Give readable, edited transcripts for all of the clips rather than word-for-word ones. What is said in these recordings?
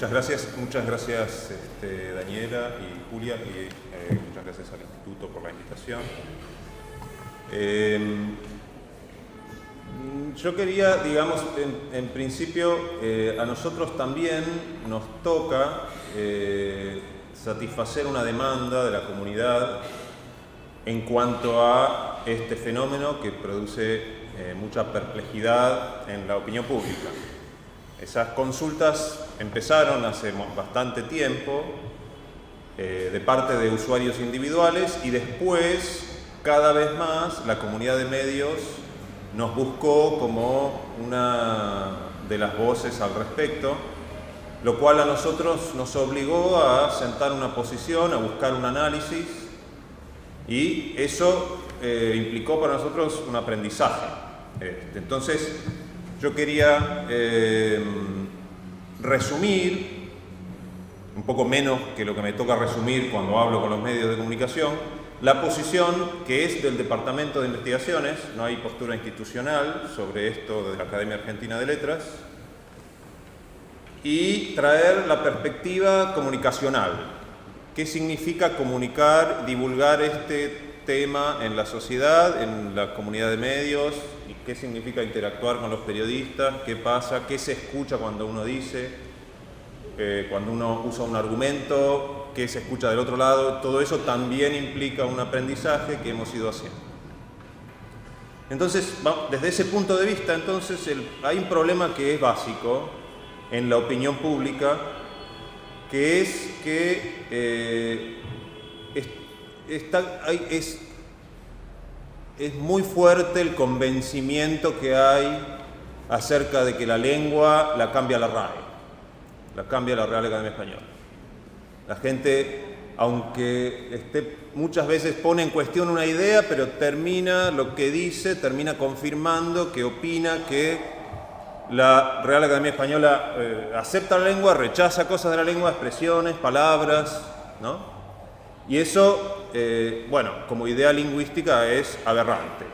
Muchas gracias Daniela y Julia, y muchas gracias al Instituto por la invitación. Yo quería, digamos, en principio, a nosotros también nos toca satisfacer una demanda de la comunidad en cuanto a este fenómeno que produce mucha perplejidad en la opinión pública. Esas consultas empezaron hace bastante tiempo de parte de usuarios individuales, y después, cada vez más, la comunidad de medios nos buscó como una de las voces al respecto, lo cual a nosotros nos obligó a sentar una posición, a buscar un análisis, y eso implicó para nosotros un aprendizaje. Entonces, yo quería resumir, un poco menos que lo que me toca resumir cuando hablo con los medios de comunicación, la posición que es del Departamento de Investigaciones. No hay postura institucional sobre esto de la Academia Argentina de Letras, y traer la perspectiva comunicacional. ¿Qué significa comunicar, divulgar este tema en la sociedad, en la comunidad de medios? ¿Y qué significa interactuar con los periodistas? ¿Qué pasa? ¿Qué se escucha cuando uno dice? Cuando uno usa un argumento, ¿qué se escucha del otro lado? Todo eso también implica un aprendizaje que hemos ido haciendo. Entonces, desde ese punto de vista, hay un problema que es básico en la opinión pública, que es que es muy fuerte el convencimiento que hay acerca de que la lengua la cambia la RAE, la cambia la Real Academia Española. La gente, aunque muchas veces pone en cuestión una idea, pero termina confirmando que opina que la Real Academia Española acepta la lengua, rechaza cosas de la lengua, expresiones, palabras, ¿no? Y eso, como idea lingüística es aberrante,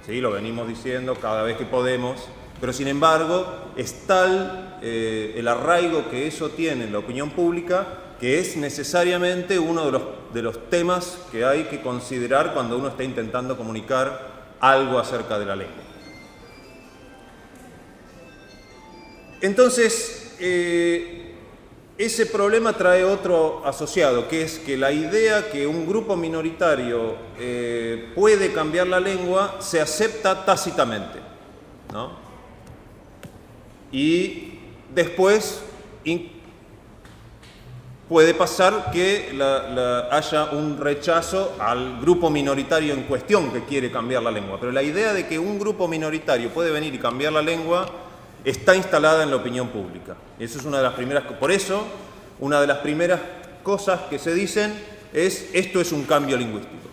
¿sí? Lo venimos diciendo cada vez que podemos, pero sin embargo es tal el arraigo que eso tiene en la opinión pública, que es necesariamente uno de los temas que hay que considerar cuando uno está intentando comunicar algo acerca de la lengua. Entonces, ese problema trae otro asociado, que es que la idea que un grupo minoritario puede cambiar la lengua se acepta tácitamente, ¿no? Y después puede pasar que haya un rechazo al grupo minoritario en cuestión que quiere cambiar la lengua. Pero la idea de que un grupo minoritario puede venir y cambiar la lengua está instalada en la opinión pública. Eso es por eso, una de las primeras cosas que se dicen es: esto es un cambio lingüístico.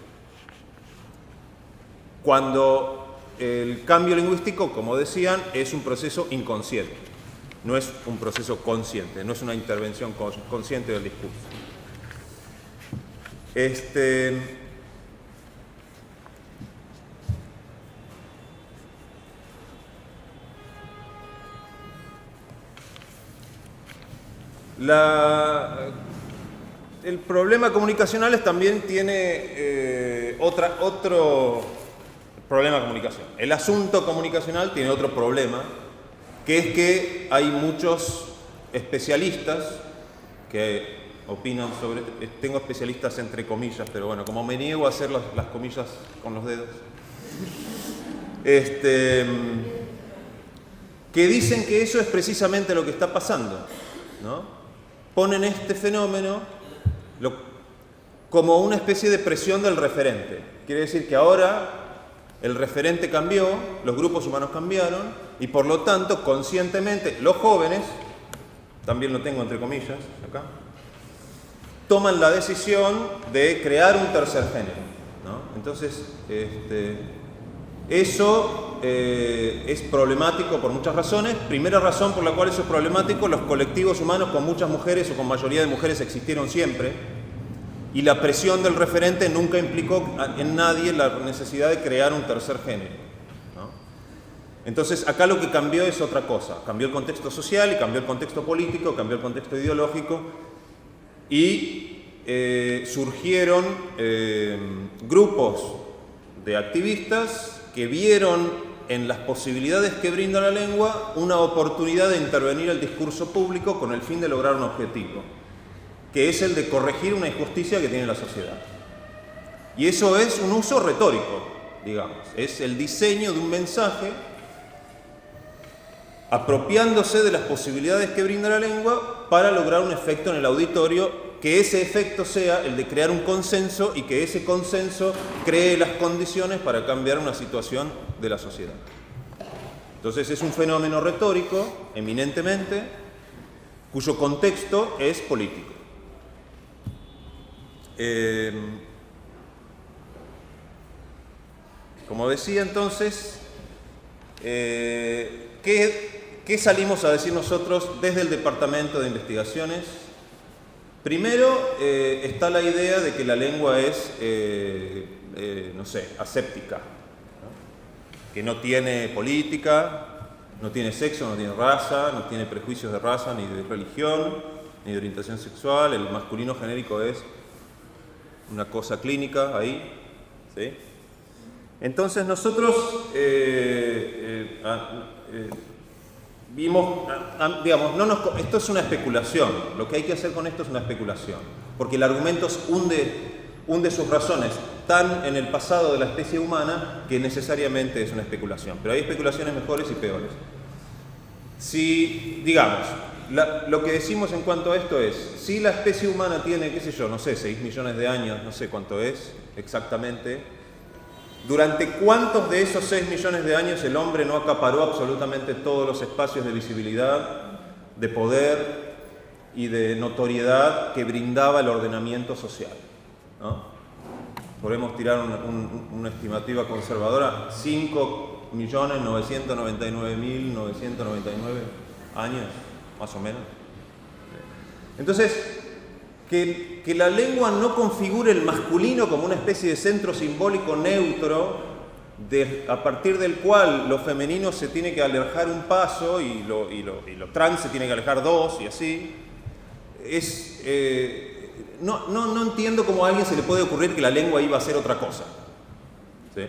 Cuando el cambio lingüístico, como decían, es un proceso inconsciente, no es un proceso consciente, no es una intervención consciente del discurso. El problema comunicacional también tiene otro problema comunicacional. El asunto comunicacional tiene otro problema, que es que hay muchos especialistas que opinan sobre... Tengo especialistas entre comillas, pero bueno, como me niego a hacer las comillas con los dedos, que dicen que eso es precisamente lo que está pasando, ¿no? Ponen este fenómeno como una especie de presión del referente. Quiere decir que ahora el referente cambió, los grupos humanos cambiaron, y por lo tanto, conscientemente, los jóvenes, también lo tengo entre comillas acá, toman la decisión de crear un tercer género, ¿no? Entonces, eso es problemático por muchas razones. Primera razón por la cual eso es problemático: los colectivos humanos con muchas mujeres o con mayoría de mujeres existieron siempre, y la presión del referente nunca implicó en nadie la necesidad de crear un tercer género, ¿no? Entonces, acá lo que cambió es otra cosa. Cambió el contexto social y cambió el contexto político, cambió el contexto ideológico y surgieron grupos de activistas que vieron en las posibilidades que brinda la lengua una oportunidad de intervenir el discurso público con el fin de lograr un objetivo, que es el de corregir una injusticia que tiene la sociedad. Y eso es un uso retórico, digamos. Es el diseño de un mensaje apropiándose de las posibilidades que brinda la lengua para lograr un efecto en el auditorio, que ese efecto sea el de crear un consenso y que ese consenso cree las condiciones para cambiar una situación de la sociedad. Entonces es un fenómeno retórico, eminentemente, cuyo contexto es político. Como decía entonces, ¿qué salimos a decir nosotros desde el Departamento de Investigaciones? Primero, está la idea de que la lengua es, no sé, aséptica, ¿no? Que no tiene política, no tiene sexo, no tiene raza, no tiene prejuicios de raza, ni de religión, ni de orientación sexual. El masculino genérico es una cosa clínica ahí, ¿sí? Entonces nosotros vimos, digamos, esto es una especulación, lo que hay que hacer con esto es una especulación, porque el argumento hunde sus razones tan en el pasado de la especie humana que necesariamente es una especulación, pero hay especulaciones mejores y peores. Si, digamos, lo que decimos en cuanto a esto es, si la especie humana tiene, qué sé yo, no sé, 6 millones de años, no sé cuánto es exactamente, ¿durante cuántos de esos 6 millones de años el hombre no acaparó absolutamente todos los espacios de visibilidad, de poder y de notoriedad que brindaba el ordenamiento social? ¿No? Podemos tirar una estimativa conservadora, 5.999.999 años, más o menos. Entonces, que la lengua no configure el masculino como una especie de centro simbólico neutro, a partir del cual lo femenino se tiene que alejar un paso y lo trans se tiene que alejar 2 y así, no entiendo cómo a alguien se le puede ocurrir que la lengua iba a ser otra cosa, ¿sí?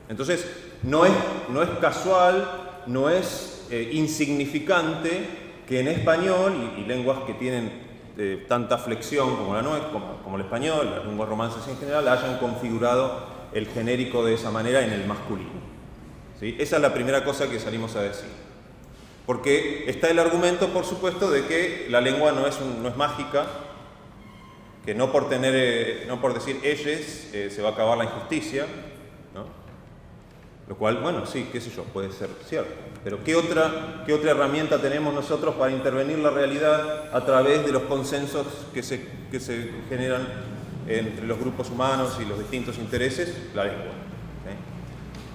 Entonces, no es casual, no es insignificante que en español y lenguas que tienen tanta flexión como la nuestra, como el español, las lenguas romances en general, hayan configurado el genérico de esa manera en el masculino, ¿sí? Esa es la primera cosa que salimos a decir. Porque está el argumento, por supuesto, de que la lengua no es mágica, que no por decir ellos se va a acabar la injusticia, ¿no? Lo cual, bueno, sí, qué sé yo, puede ser cierto. Pero ¿qué otra herramienta tenemos nosotros para intervenir la realidad a través de los consensos que se generan entre los grupos humanos y los distintos intereses? La lengua, ¿sí?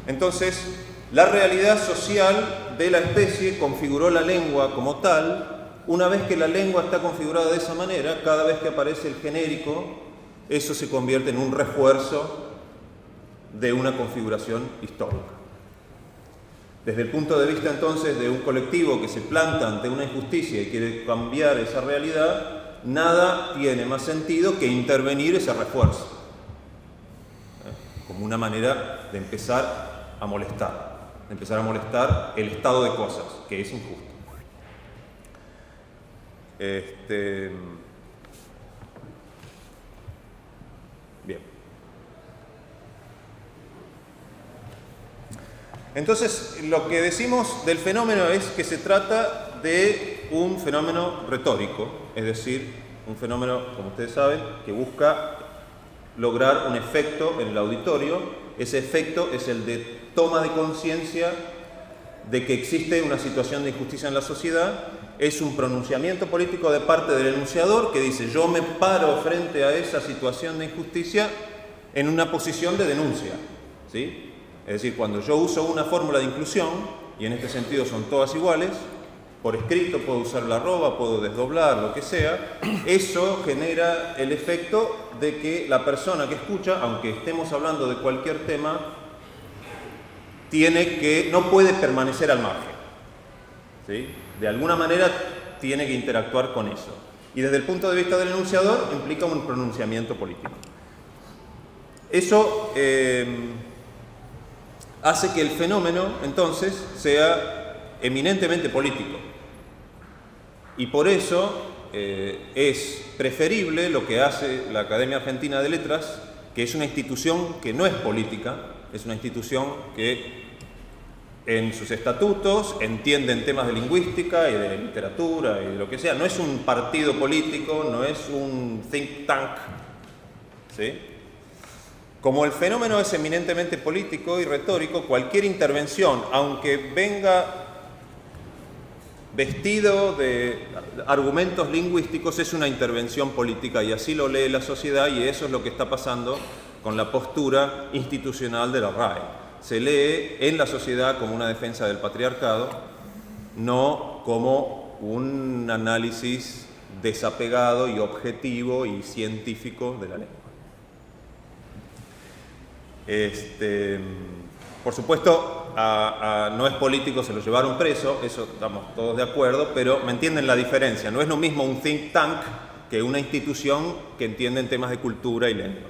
Entonces, la realidad social de la especie configuró la lengua como tal. Una vez que la lengua está configurada de esa manera, cada vez que aparece el genérico, eso se convierte en un refuerzo de una configuración histórica. Desde el punto de vista entonces de un colectivo que se planta ante una injusticia y quiere cambiar esa realidad, nada tiene más sentido que intervenir ese refuerzo, como una manera de empezar a molestar el estado de cosas, que es injusto. Bien. Entonces, lo que decimos del fenómeno es que se trata de un fenómeno retórico, es decir, un fenómeno, como ustedes saben, que busca lograr un efecto en el auditorio. Ese efecto es el de toma de conciencia de que existe una situación de injusticia en la sociedad. Es un pronunciamiento político de parte del enunciador que dice: yo me paro frente a esa situación de injusticia en una posición de denuncia, ¿sí? Es decir, cuando yo uso una fórmula de inclusión, y en este sentido son todas iguales, por escrito puedo usar la arroba, puedo desdoblar, lo que sea, eso genera el efecto de que la persona que escucha, aunque estemos hablando de cualquier tema, no puede permanecer al margen, ¿sí? De alguna manera tiene que interactuar con eso. Y desde el punto de vista del enunciador implica un pronunciamiento político. Eso hace que el fenómeno, entonces, sea eminentemente político. Y por eso es preferible lo que hace la Academia Argentina de Letras, que es una institución que no es política, es una institución que en sus estatutos entienden temas de lingüística y de literatura y de lo que sea. No es un partido político, no es un think tank, ¿sí? Como el fenómeno es eminentemente político y retórico, cualquier intervención, aunque venga vestido de argumentos lingüísticos, es una intervención política, y así lo lee la sociedad, y eso es lo que está pasando con la postura institucional de la RAE. Se lee en la sociedad como una defensa del patriarcado, no como un análisis desapegado y objetivo y científico de la lengua. Por supuesto, no es político, se lo llevaron preso, eso estamos todos de acuerdo, pero me entienden la diferencia. No es lo mismo un think tank que una institución que entiende en temas de cultura y lengua.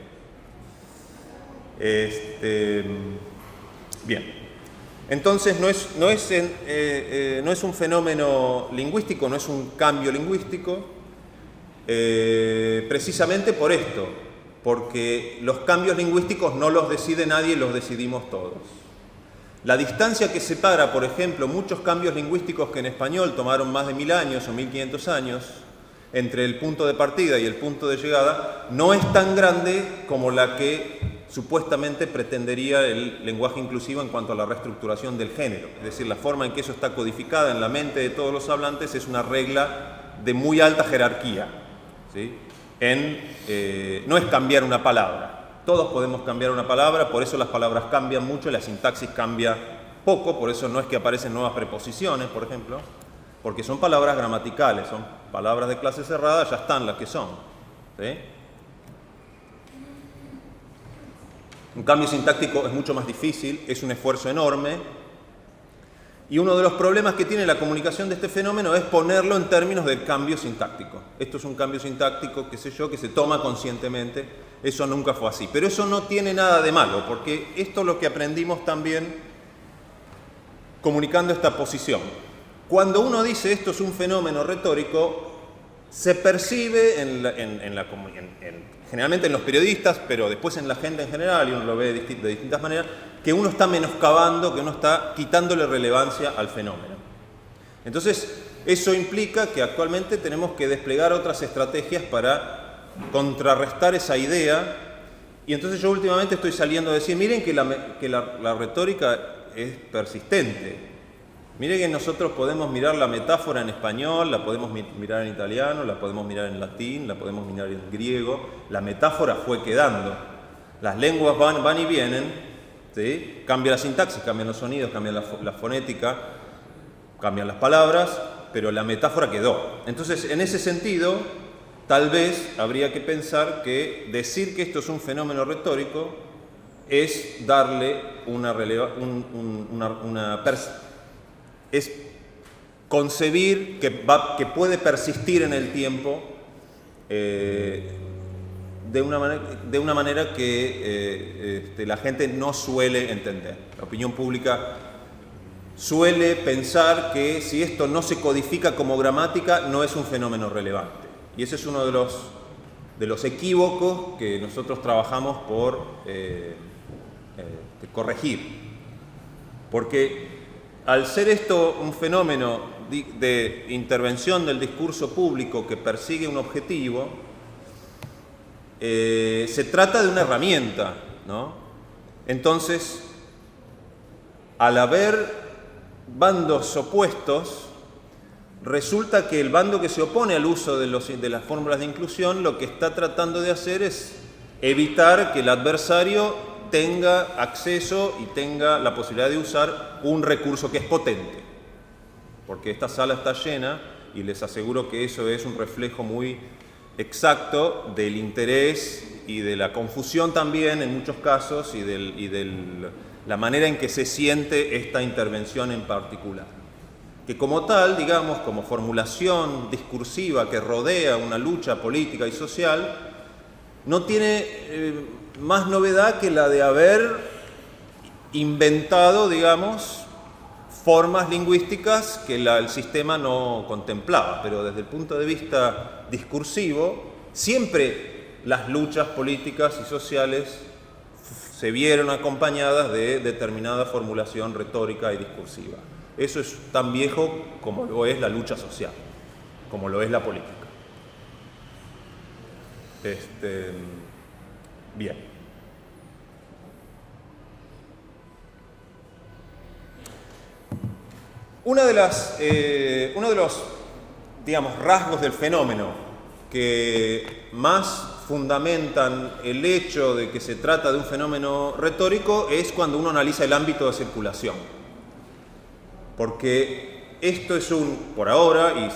Bien, entonces no es un fenómeno lingüístico, no es un cambio lingüístico, precisamente por esto, porque los cambios lingüísticos no los decide nadie, los decidimos todos. La distancia que separa, por ejemplo, muchos cambios lingüísticos que en español tomaron más de 1000 años o 1500 años, entre el punto de partida y el punto de llegada, no es tan grande como la que supuestamente pretendería el lenguaje inclusivo en cuanto a la reestructuración del género. Es decir, la forma en que eso está codificada en la mente de todos los hablantes es una regla de muy alta jerarquía, ¿sí? No es cambiar una palabra. Todos podemos cambiar una palabra, por eso las palabras cambian mucho y la sintaxis cambia poco, por eso no es que aparecen nuevas preposiciones, por ejemplo, porque son palabras gramaticales, son palabras de clase cerrada, ya están las que son, ¿sí? Un cambio sintáctico es mucho más difícil, es un esfuerzo enorme, y uno de los problemas que tiene la comunicación de este fenómeno es ponerlo en términos del cambio sintáctico. Esto es un cambio sintáctico, qué sé yo, que se toma conscientemente. Eso nunca fue así. Pero eso no tiene nada de malo, porque esto es lo que aprendimos también comunicando esta posición. Cuando uno dice esto es un fenómeno retórico, se percibe generalmente en los periodistas, pero después en la gente en general, y uno lo ve de distintas maneras, que uno está menoscabando, que uno está quitándole relevancia al fenómeno. Entonces, eso implica que actualmente tenemos que desplegar otras estrategias para contrarrestar esa idea, y entonces yo últimamente estoy saliendo a decir, miren que la retórica es persistente. Miren que nosotros podemos mirar la metáfora en español, la podemos mirar en italiano, la podemos mirar en latín, la podemos mirar en griego. La metáfora fue quedando. Las lenguas van y vienen, ¿sí? Cambia la sintaxis, cambian los sonidos, cambia la fonética, cambian las palabras, pero la metáfora quedó. Entonces, en ese sentido, tal vez habría que pensar que decir que esto es un fenómeno retórico es darle es concebir que puede persistir en el tiempo de una manera que la gente no suele entender. La opinión pública suele pensar que si esto no se codifica como gramática, no es un fenómeno relevante. Y ese es uno de los equívocos que nosotros trabajamos por corregir. Porque al ser esto un fenómeno de intervención del discurso público que persigue un objetivo, se trata de una herramienta, ¿no? Entonces, al haber bandos opuestos, resulta que el bando que se opone al uso de las fórmulas de inclusión lo que está tratando de hacer es evitar que el adversario tenga acceso y tenga la posibilidad de usar un recurso que es potente. Porque esta sala está llena y les aseguro que eso es un reflejo muy exacto del interés y de la confusión también en muchos casos y del la manera en que se siente esta intervención en particular. Que como tal, digamos, como formulación discursiva que rodea una lucha política y social, no tiene más novedad que la de haber inventado, digamos, formas lingüísticas que el sistema no contemplaba, pero desde el punto de vista discursivo, siempre las luchas políticas y sociales se vieron acompañadas de determinada formulación retórica y discursiva. Eso es tan viejo como lo es la lucha social, como lo es la política. Bien. Uno de los, digamos, rasgos del fenómeno que más fundamentan el hecho de que se trata de un fenómeno retórico es cuando uno analiza el ámbito de circulación. Porque esto es por ahora, y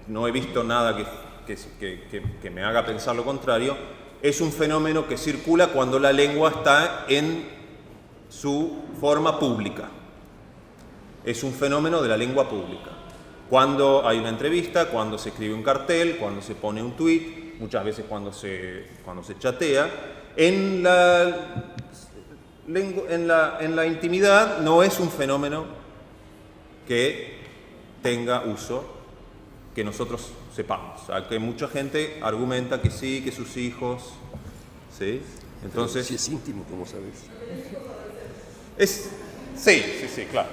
no he visto nada que me haga pensar lo contrario, es un fenómeno que circula cuando la lengua está en su forma pública. Es un fenómeno de la lengua pública. Cuando hay una entrevista, cuando se escribe un cartel, cuando se pone un tuit, muchas veces cuando se chatea. En la intimidad no es un fenómeno que tenga uso que nosotros sepamos. O sea, que mucha gente argumenta que sí, que sus hijos, ¿sí? Entonces, si es íntimo, ¿cómo sabes? Sí, claro.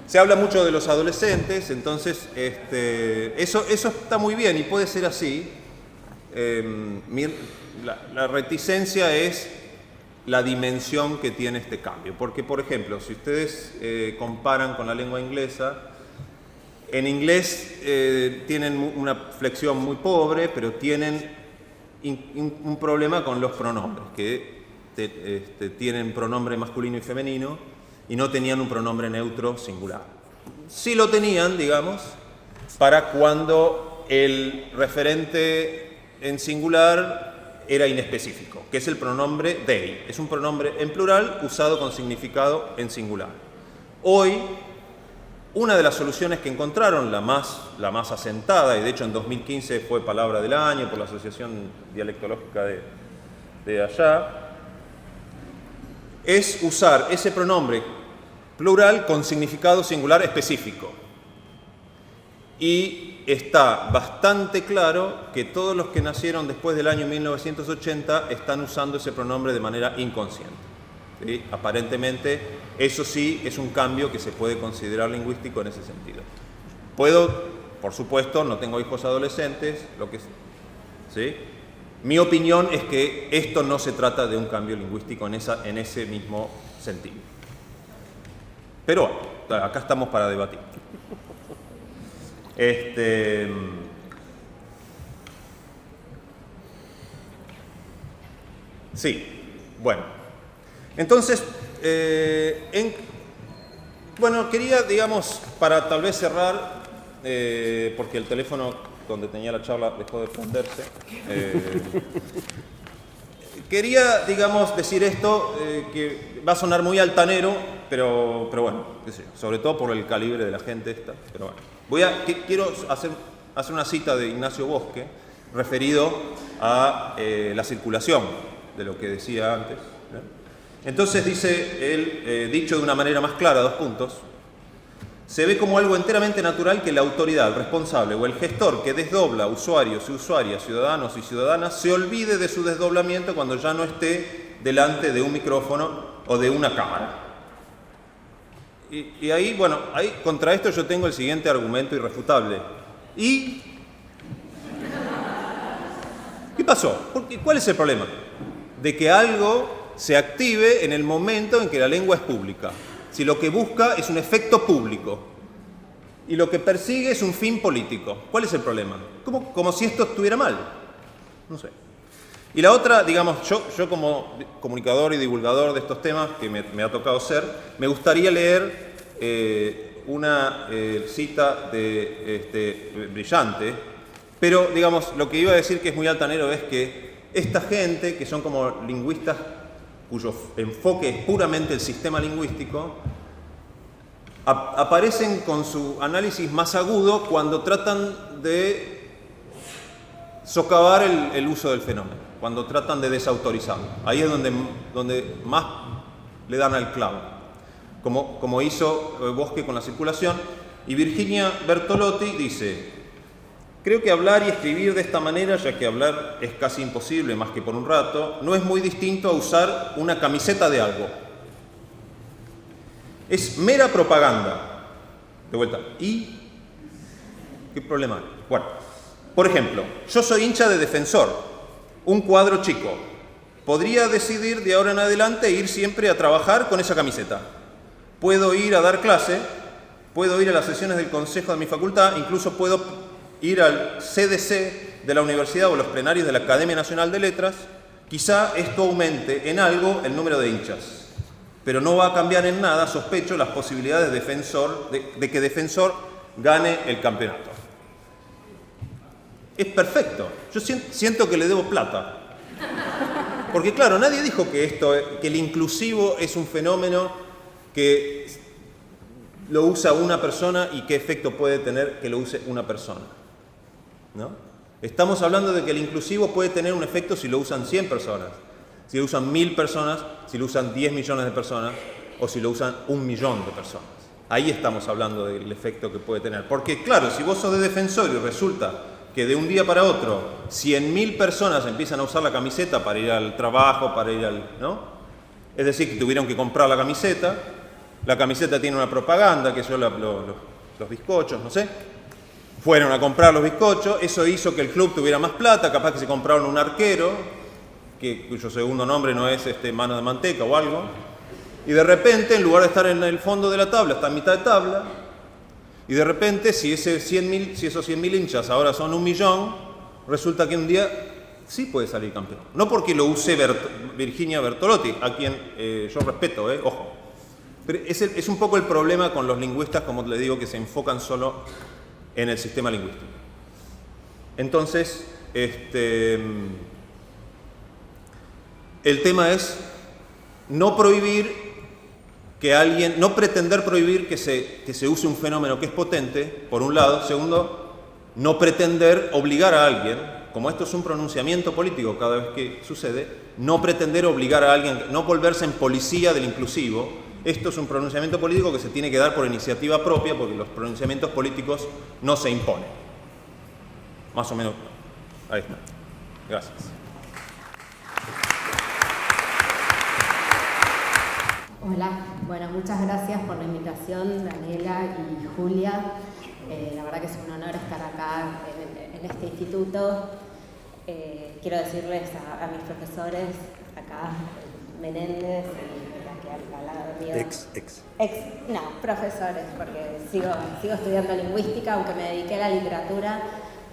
Se habla mucho de los adolescentes, entonces eso está muy bien y puede ser así. La reticencia es la dimensión que tiene este cambio. Porque, por ejemplo, si ustedes comparan con la lengua inglesa, en inglés tienen una flexión muy pobre, pero tienen un problema con los pronombres, que tienen pronombre masculino y femenino, y no tenían un pronombre neutro singular. Sí lo tenían, digamos, para cuando el referente en singular era inespecífico, que es el pronombre they. Es un pronombre en plural usado con significado en singular. Hoy, una de las soluciones que encontraron, la más asentada, y de hecho en 2015 fue palabra del año por la Asociación Dialectológica de allá, es usar ese pronombre plural con significado singular específico. Y está bastante claro que todos los que nacieron después del año 1980 están usando ese pronombre de manera inconsciente. ¿Sí? Aparentemente, eso sí es un cambio que se puede considerar lingüístico en ese sentido. Por supuesto, no tengo hijos adolescentes, ¿sí? Mi opinión es que esto no se trata de un cambio lingüístico en ese mismo sentido. Pero acá estamos para debatir. Sí, bueno. Entonces, quería, digamos, para tal vez cerrar, porque el teléfono donde tenía la charla dejó de prenderse. Quería, digamos, decir esto, que va a sonar muy altanero, pero bueno, qué sé yo, sobre todo por el calibre de la gente esta. Pero bueno, quiero hacer una cita de Ignacio Bosque referido a la circulación, de lo que decía antes. Entonces dice él, dicho de una manera más clara, 2 puntos, se ve como algo enteramente natural que la autoridad responsable o el gestor que desdobla usuarios y usuarias, ciudadanos y ciudadanas, se olvide de su desdoblamiento cuando ya no esté delante de un micrófono o de una cámara. Y ahí, contra esto yo tengo el siguiente argumento irrefutable. ¿Y qué pasó? ¿Cuál es el problema? De que algo se active en el momento en que la lengua es pública. Si lo que busca es un efecto público y lo que persigue es un fin político, ¿cuál es el problema? Como si esto estuviera mal. No sé. Y la otra, digamos, yo como comunicador y divulgador de estos temas, que me ha tocado ser, me gustaría leer una cita brillante, pero, digamos, lo que iba a decir que es muy altanero es que esta gente, que son como lingüistas cuyo enfoque es puramente el sistema lingüístico, aparecen con su análisis más agudo cuando tratan de socavar el uso del fenómeno, cuando tratan de desautorizarlo. Ahí es donde más le dan al clavo, como hizo Bosque con la circulación. Y Virginia Bertolotti dice: creo que hablar y escribir de esta manera, ya que hablar es casi imposible más que por un rato, no es muy distinto a usar una camiseta de algo. Es mera propaganda. De vuelta. ¿Y qué problema hay? Bueno, por ejemplo, yo soy hincha de Defensor, un cuadro chico. Podría decidir de ahora en adelante ir siempre a trabajar con esa camiseta. Puedo ir a dar clase, puedo ir a las sesiones del consejo de mi facultad, incluso puedo ir al CDC de la universidad o los plenarios de la Academia Nacional de Letras. Quizá esto aumente en algo el número de hinchas, pero no va a cambiar en nada, sospecho, las posibilidades de que Defensor gane el campeonato. Es perfecto. Yo siento que le debo plata. Porque claro, nadie dijo que el inclusivo es un fenómeno que lo usa una persona y qué efecto puede tener que lo use una persona, ¿no? Estamos hablando de que el inclusivo puede tener un efecto si lo usan 100 personas, si lo usan 1000 personas, si lo usan 10 millones de personas o si lo usan 1 millón de personas. Ahí estamos hablando del efecto que puede tener. Porque claro, si vos sos de Defensor y resulta que de un día para otro 100.000 personas empiezan a usar la camiseta para ir al trabajo, para ir ¿no? Es decir, que tuvieron que comprar la camiseta tiene una propaganda, que son los bizcochos, no sé. Fueron a comprar los bizcochos, eso hizo que el club tuviera más plata, capaz que se compraron un arquero, cuyo segundo nombre no es mano de manteca o algo, y de repente, en lugar de estar en el fondo de la tabla, está en mitad de tabla, y de repente, si esos 100.000 hinchas ahora son 1 millón, resulta que un día sí puede salir campeón. No porque lo use Virginia Bertolotti, a quien yo respeto, ojo. Pero es un poco el problema con los lingüistas, como le digo, que se enfocan solo en el sistema lingüístico. Entonces, el tema es no pretender prohibir que se use un fenómeno que es potente, por un lado. Segundo, no pretender obligar a alguien, como esto es un pronunciamiento político cada vez que sucede, no pretender obligar a alguien, no volverse en policía del inclusivo. Esto es un pronunciamiento político que se tiene que dar por iniciativa propia, porque los pronunciamientos políticos no se imponen. Más o menos. Ahí está. Gracias. Hola, bueno, muchas gracias por la invitación, Daniela y Julia. La verdad que es un honor estar acá en este instituto. Quiero decirles a mis profesores, acá, Menéndez y al lado mío. Profesores, porque sigo estudiando lingüística, aunque me dediqué a la literatura,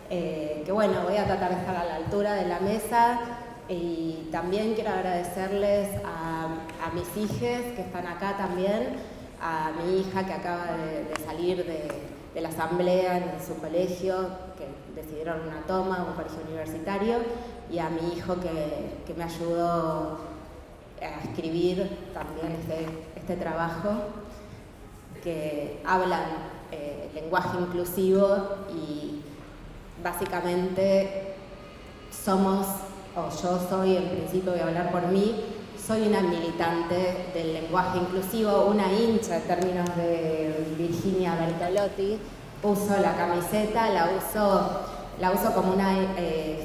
que bueno, voy a tratar de estar a la altura de la mesa. Y también quiero agradecerles a mis hijes que están acá también, a mi hija que acaba de salir de la asamblea en su colegio, que decidieron una toma, un colegio universitario, y a mi hijo que me ayudó a escribir también este trabajo, que hablan lenguaje inclusivo y básicamente yo soy, en principio voy a hablar por mí, soy una militante del lenguaje inclusivo, una hincha en términos de Virginia Bertolotti. Uso la camiseta, la uso como una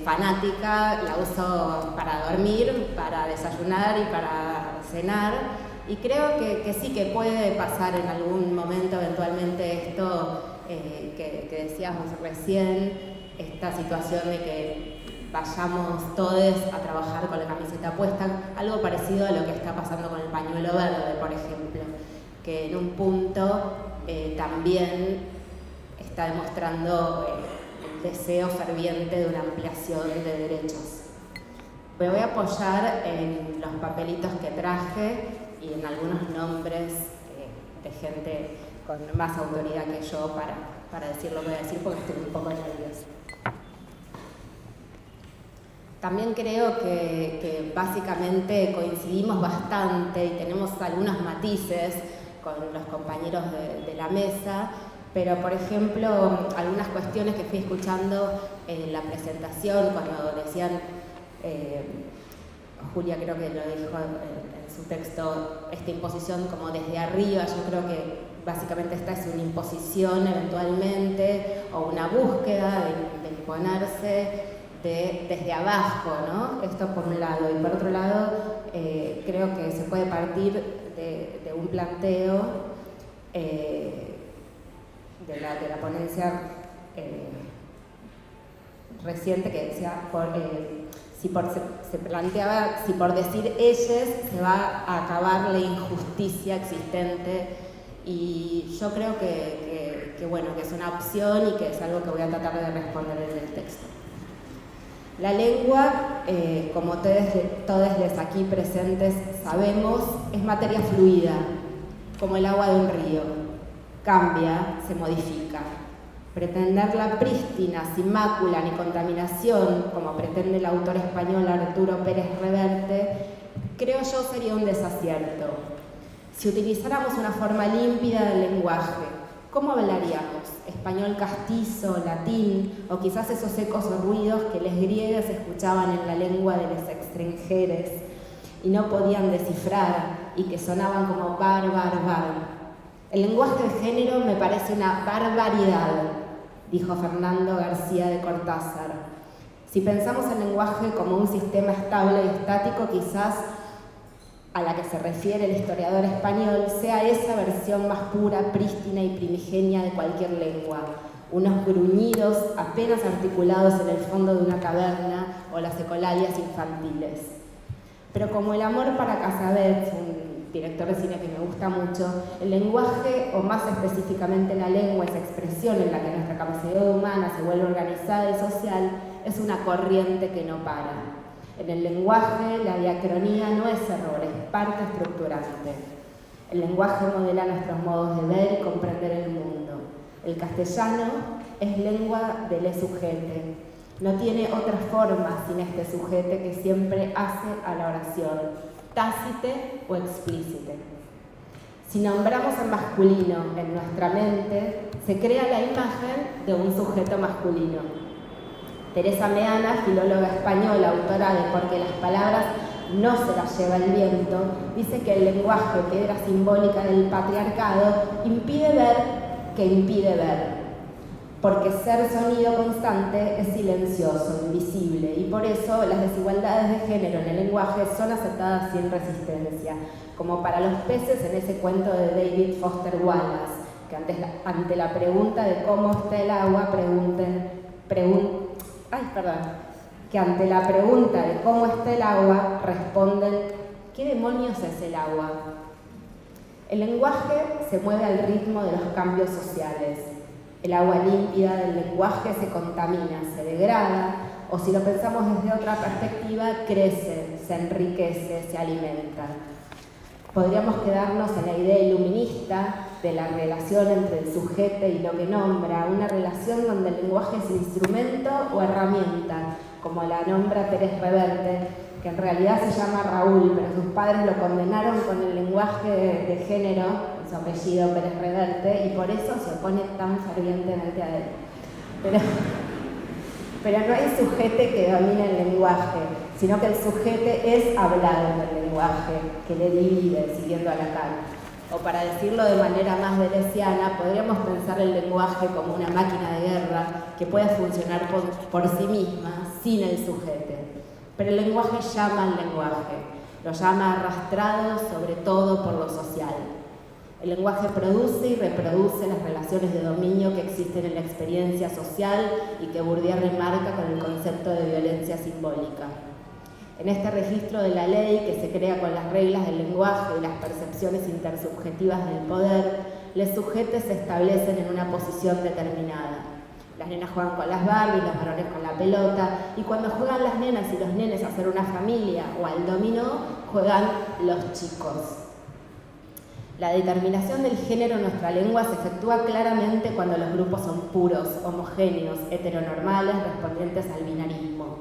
fanática, la uso para dormir, para desayunar y para cenar. Y creo que sí que puede pasar en algún momento eventualmente esto que decíamos recién, esta situación de que vayamos todos a trabajar con la camiseta puesta, algo parecido a lo que está pasando con el pañuelo verde, por ejemplo, que en un punto también está demostrando el deseo ferviente de una ampliación de derechos. Me voy a apoyar en los papelitos que traje y en algunos nombres de gente con más autoridad que yo para decir lo que voy a decir, porque estoy un poco nerviosa. También creo que básicamente coincidimos bastante y tenemos algunos matices con los compañeros de la mesa, pero por ejemplo, algunas cuestiones que fui escuchando en la presentación, cuando decían, Julia creo que lo dijo en su texto, esta imposición como desde arriba, yo creo que básicamente esta es una imposición eventualmente o una búsqueda de imponerse desde abajo, ¿no? Esto por un lado. Y por otro lado, creo que se puede partir de un planteo de la ponencia reciente que decía, se planteaba si por decir ellas se va a acabar la injusticia existente, y yo creo que bueno, que es una opción y que es algo que voy a tratar de responder en el texto. La lengua, como todos los aquí presentes sabemos, es materia fluida, como el agua de un río. Cambia, se modifica. Pretenderla prístina, sin mácula ni contaminación, como pretende el autor español Arturo Pérez Reverte, creo yo sería un desacierto. Si utilizáramos una forma límpida del lenguaje, ¿cómo hablaríamos? ¿Español castizo, latín, o quizás esos ecos o ruidos que los griegos escuchaban en la lengua de los extranjeros y no podían descifrar y que sonaban como bar? El lenguaje de género me parece una barbaridad, dijo Fernando García de Cortázar. Si pensamos el lenguaje como un sistema estable y estático, quizás a la que se refiere el historiador español sea esa versión más pura, prístina y primigenia de cualquier lengua, unos gruñidos apenas articulados en el fondo de una caverna o las ecolalias infantiles. Pero como el amor para Cassavetes, un director de cine que me gusta mucho, el lenguaje, o más específicamente la lengua, esa expresión en la que nuestra capacidad humana se vuelve organizada y social, es una corriente que no para. En el lenguaje, la diacronía no es error, es parte estructurante. El lenguaje modela nuestros modos de ver y comprender el mundo. El castellano es lengua del sujete. No tiene otra forma sin este sujete que siempre hace a la oración, tácite o explícite. Si nombramos en masculino en nuestra mente, se crea la imagen de un sujeto masculino. Teresa Meana, filóloga española, autora de Porque las palabras no se las lleva el viento, dice que el lenguaje, piedra simbólica del patriarcado, impide ver, porque ser sonido constante es silencioso, invisible, y por eso las desigualdades de género en el lenguaje son aceptadas sin resistencia, como para los peces en ese cuento de David Foster Wallace, que ante la pregunta de cómo está el agua, que ante la pregunta de cómo está el agua, responden, ¿qué demonios es el agua? El lenguaje se mueve al ritmo de los cambios sociales. El agua límpida del lenguaje se contamina, se degrada, o si lo pensamos desde otra perspectiva, crece, se enriquece, se alimenta. Podríamos quedarnos en la idea iluminista de la relación entre el sujeto y lo que nombra, una relación donde el lenguaje es instrumento o herramienta, como la nombra Pérez Reverte, que en realidad se llama Raúl, pero sus padres lo condenaron con el lenguaje de género, su apellido Pérez Reverte, y por eso se opone tan fervientemente a él. Pero no hay sujete que domine el lenguaje, sino que el sujete es hablado en el lenguaje, que le divide, siguiendo a Lacan. O para decirlo de manera más deleuziana, podríamos pensar el lenguaje como una máquina de guerra que puede funcionar por sí misma, sin el sujete. Pero el lenguaje llama al lenguaje, lo llama arrastrado sobre todo por lo social. El lenguaje produce y reproduce las relaciones de dominio que existen en la experiencia social y que Bourdieu remarca con el concepto de violencia simbólica. En este registro de la ley que se crea con las reglas del lenguaje y las percepciones intersubjetivas del poder, los sujetos se establecen en una posición determinada. Las nenas juegan con las Barbies, los varones con la pelota, y cuando juegan las nenas y los nenes a hacer una familia o al dominó, juegan los chicos. La determinación del género en nuestra lengua se efectúa claramente cuando los grupos son puros, homogéneos, heteronormales, respondientes al binarismo.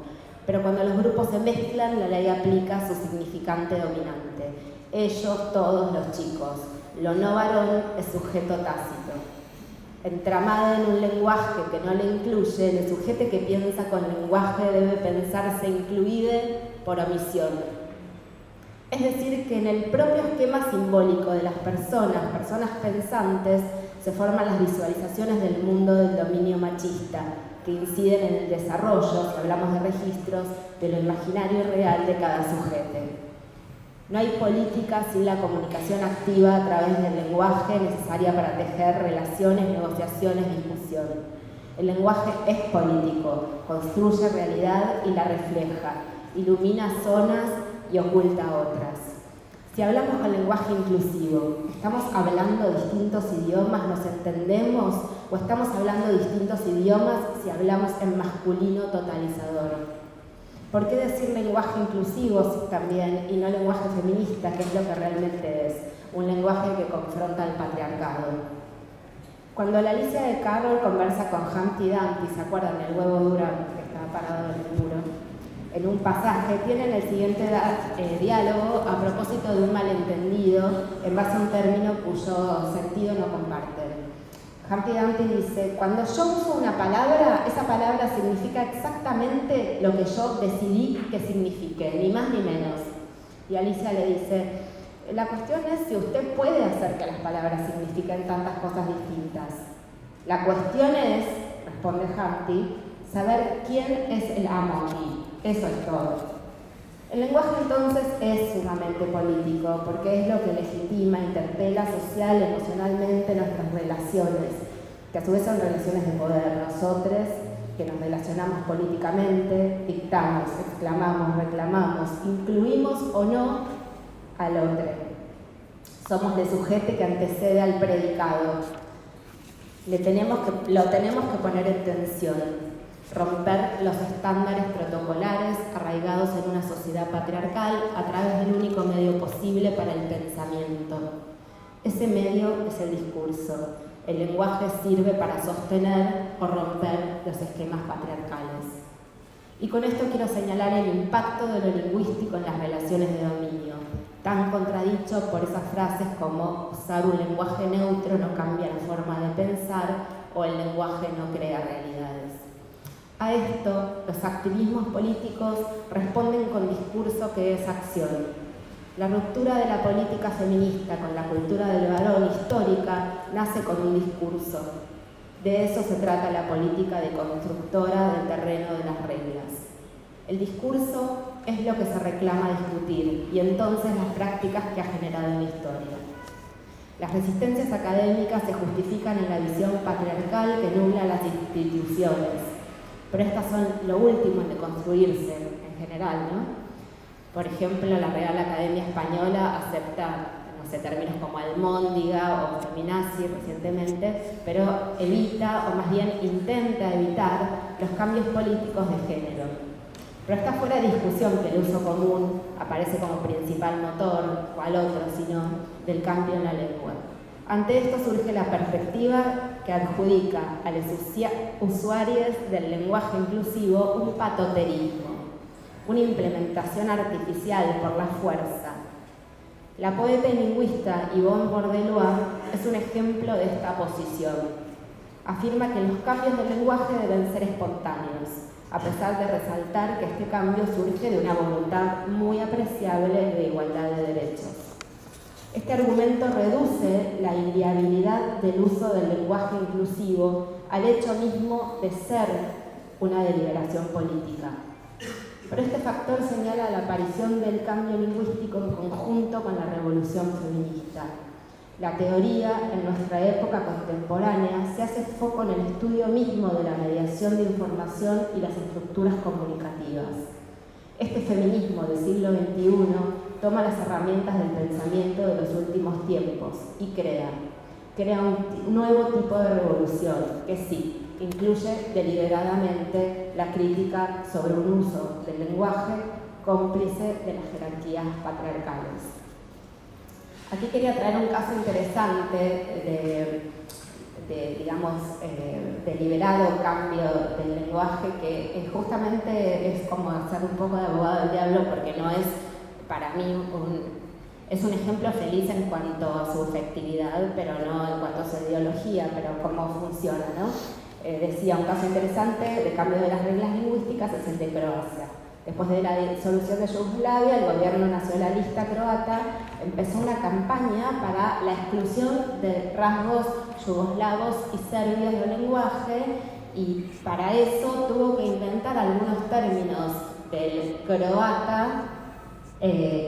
Pero cuando los grupos se mezclan, la ley aplica su significante dominante. Ellos, todos los chicos. Lo no varón es sujeto tácito. Entramada en un lenguaje que no le incluye, el sujeto que piensa con lenguaje debe pensarse incluido por omisión. Es decir, que en el propio esquema simbólico de las personas pensantes, se forman las visualizaciones del mundo del dominio machista, que inciden en el desarrollo, si hablamos de registros, de lo imaginario y real de cada sujeto. No hay política sin la comunicación activa a través del lenguaje necesaria para tejer relaciones, negociaciones, discusión. El lenguaje es político, construye realidad y la refleja, ilumina zonas y oculta otras. Si hablamos con lenguaje inclusivo, ¿estamos hablando distintos idiomas, nos entendemos? ¿O estamos hablando distintos idiomas si hablamos en masculino totalizador? ¿Por qué decir lenguaje inclusivo también y no lenguaje feminista, que es lo que realmente es? Un lenguaje que confronta al patriarcado. Cuando la Alicia de Carroll conversa con Humpty Dumpty, ¿se acuerdan del huevo Durán que estaba parado en el muro? En un pasaje tienen el siguiente diálogo a propósito de un malentendido en base a un término cuyo sentido no comparten. Humpty Dumpty dice: cuando yo uso una palabra, esa palabra significa exactamente lo que yo decidí que signifique, ni más ni menos. Y Alicia le dice: la cuestión es si usted puede hacer que las palabras signifiquen tantas cosas distintas. La cuestión es, responde Humpty, saber quién es el amo aquí. Eso es todo. El lenguaje entonces es sumamente político porque es lo que legitima, interpela social, emocionalmente nuestras relaciones, que a su vez son relaciones de poder. Nosotros, que nos relacionamos políticamente, dictamos, exclamamos, reclamamos, incluimos o no al otro. Somos el sujeto que antecede al predicado. Lo tenemos que poner en tensión. Romper los estándares protocolares arraigados en una sociedad patriarcal a través del único medio posible para el pensamiento. Ese medio es el discurso. El lenguaje sirve para sostener o romper los esquemas patriarcales. Y con esto quiero señalar el impacto de lo lingüístico en las relaciones de dominio, tan contradicho por esas frases como usar un lenguaje neutro no cambia la forma de pensar o el lenguaje no crea realidades. A esto, los activismos políticos responden con discurso que es acción. La ruptura de la política feminista con la cultura del varón histórica nace con un discurso. De eso se trata la política de constructora del terreno de las reglas. El discurso es lo que se reclama discutir y entonces las prácticas que ha generado en la historia. Las resistencias académicas se justifican en la visión patriarcal que nubla las instituciones. Pero estas son lo último en deconstruirse en general, ¿no? Por ejemplo, la Real Academia Española acepta, no sé, términos como almóndiga o feminazi recientemente, pero evita, o más bien intenta evitar, los cambios políticos de género. Pero está fuera de discusión que el uso común aparece como principal motor, o al otro, sino del cambio en la lengua. Ante esto surge la perspectiva que adjudica a los usuarios del lenguaje inclusivo un patoterismo, una implementación artificial por la fuerza. La poeta y lingüista Yvonne Bordelois es un ejemplo de esta posición. Afirma que los cambios del lenguaje deben ser espontáneos, a pesar de resaltar que este cambio surge de una voluntad muy apreciable de igualdad de derechos. Este argumento reduce la inviabilidad del uso del lenguaje inclusivo al hecho mismo de ser una deliberación política. Pero este factor señala la aparición del cambio lingüístico en conjunto con la revolución feminista. La teoría, en nuestra época contemporánea, se hace foco en el estudio mismo de la mediación de información y las estructuras comunicativas. Este feminismo del siglo XXI toma las herramientas del pensamiento de los últimos tiempos y crea un nuevo tipo de revolución que sí, incluye deliberadamente la crítica sobre un uso del lenguaje cómplice de las jerarquías patriarcales. Aquí quería traer un caso interesante deliberado cambio del lenguaje, que justamente es como hacer un poco de abogado del diablo, porque no es para mí es un ejemplo feliz en cuanto a su efectividad, pero no en cuanto a su ideología, pero cómo funciona, ¿no? Decía, un caso interesante de cambio de las reglas lingüísticas es el de Croacia. Después de la disolución de Yugoslavia, el gobierno nacionalista croata empezó una campaña para la exclusión de rasgos yugoslavos y serbios del lenguaje, y para eso tuvo que inventar algunos términos del croata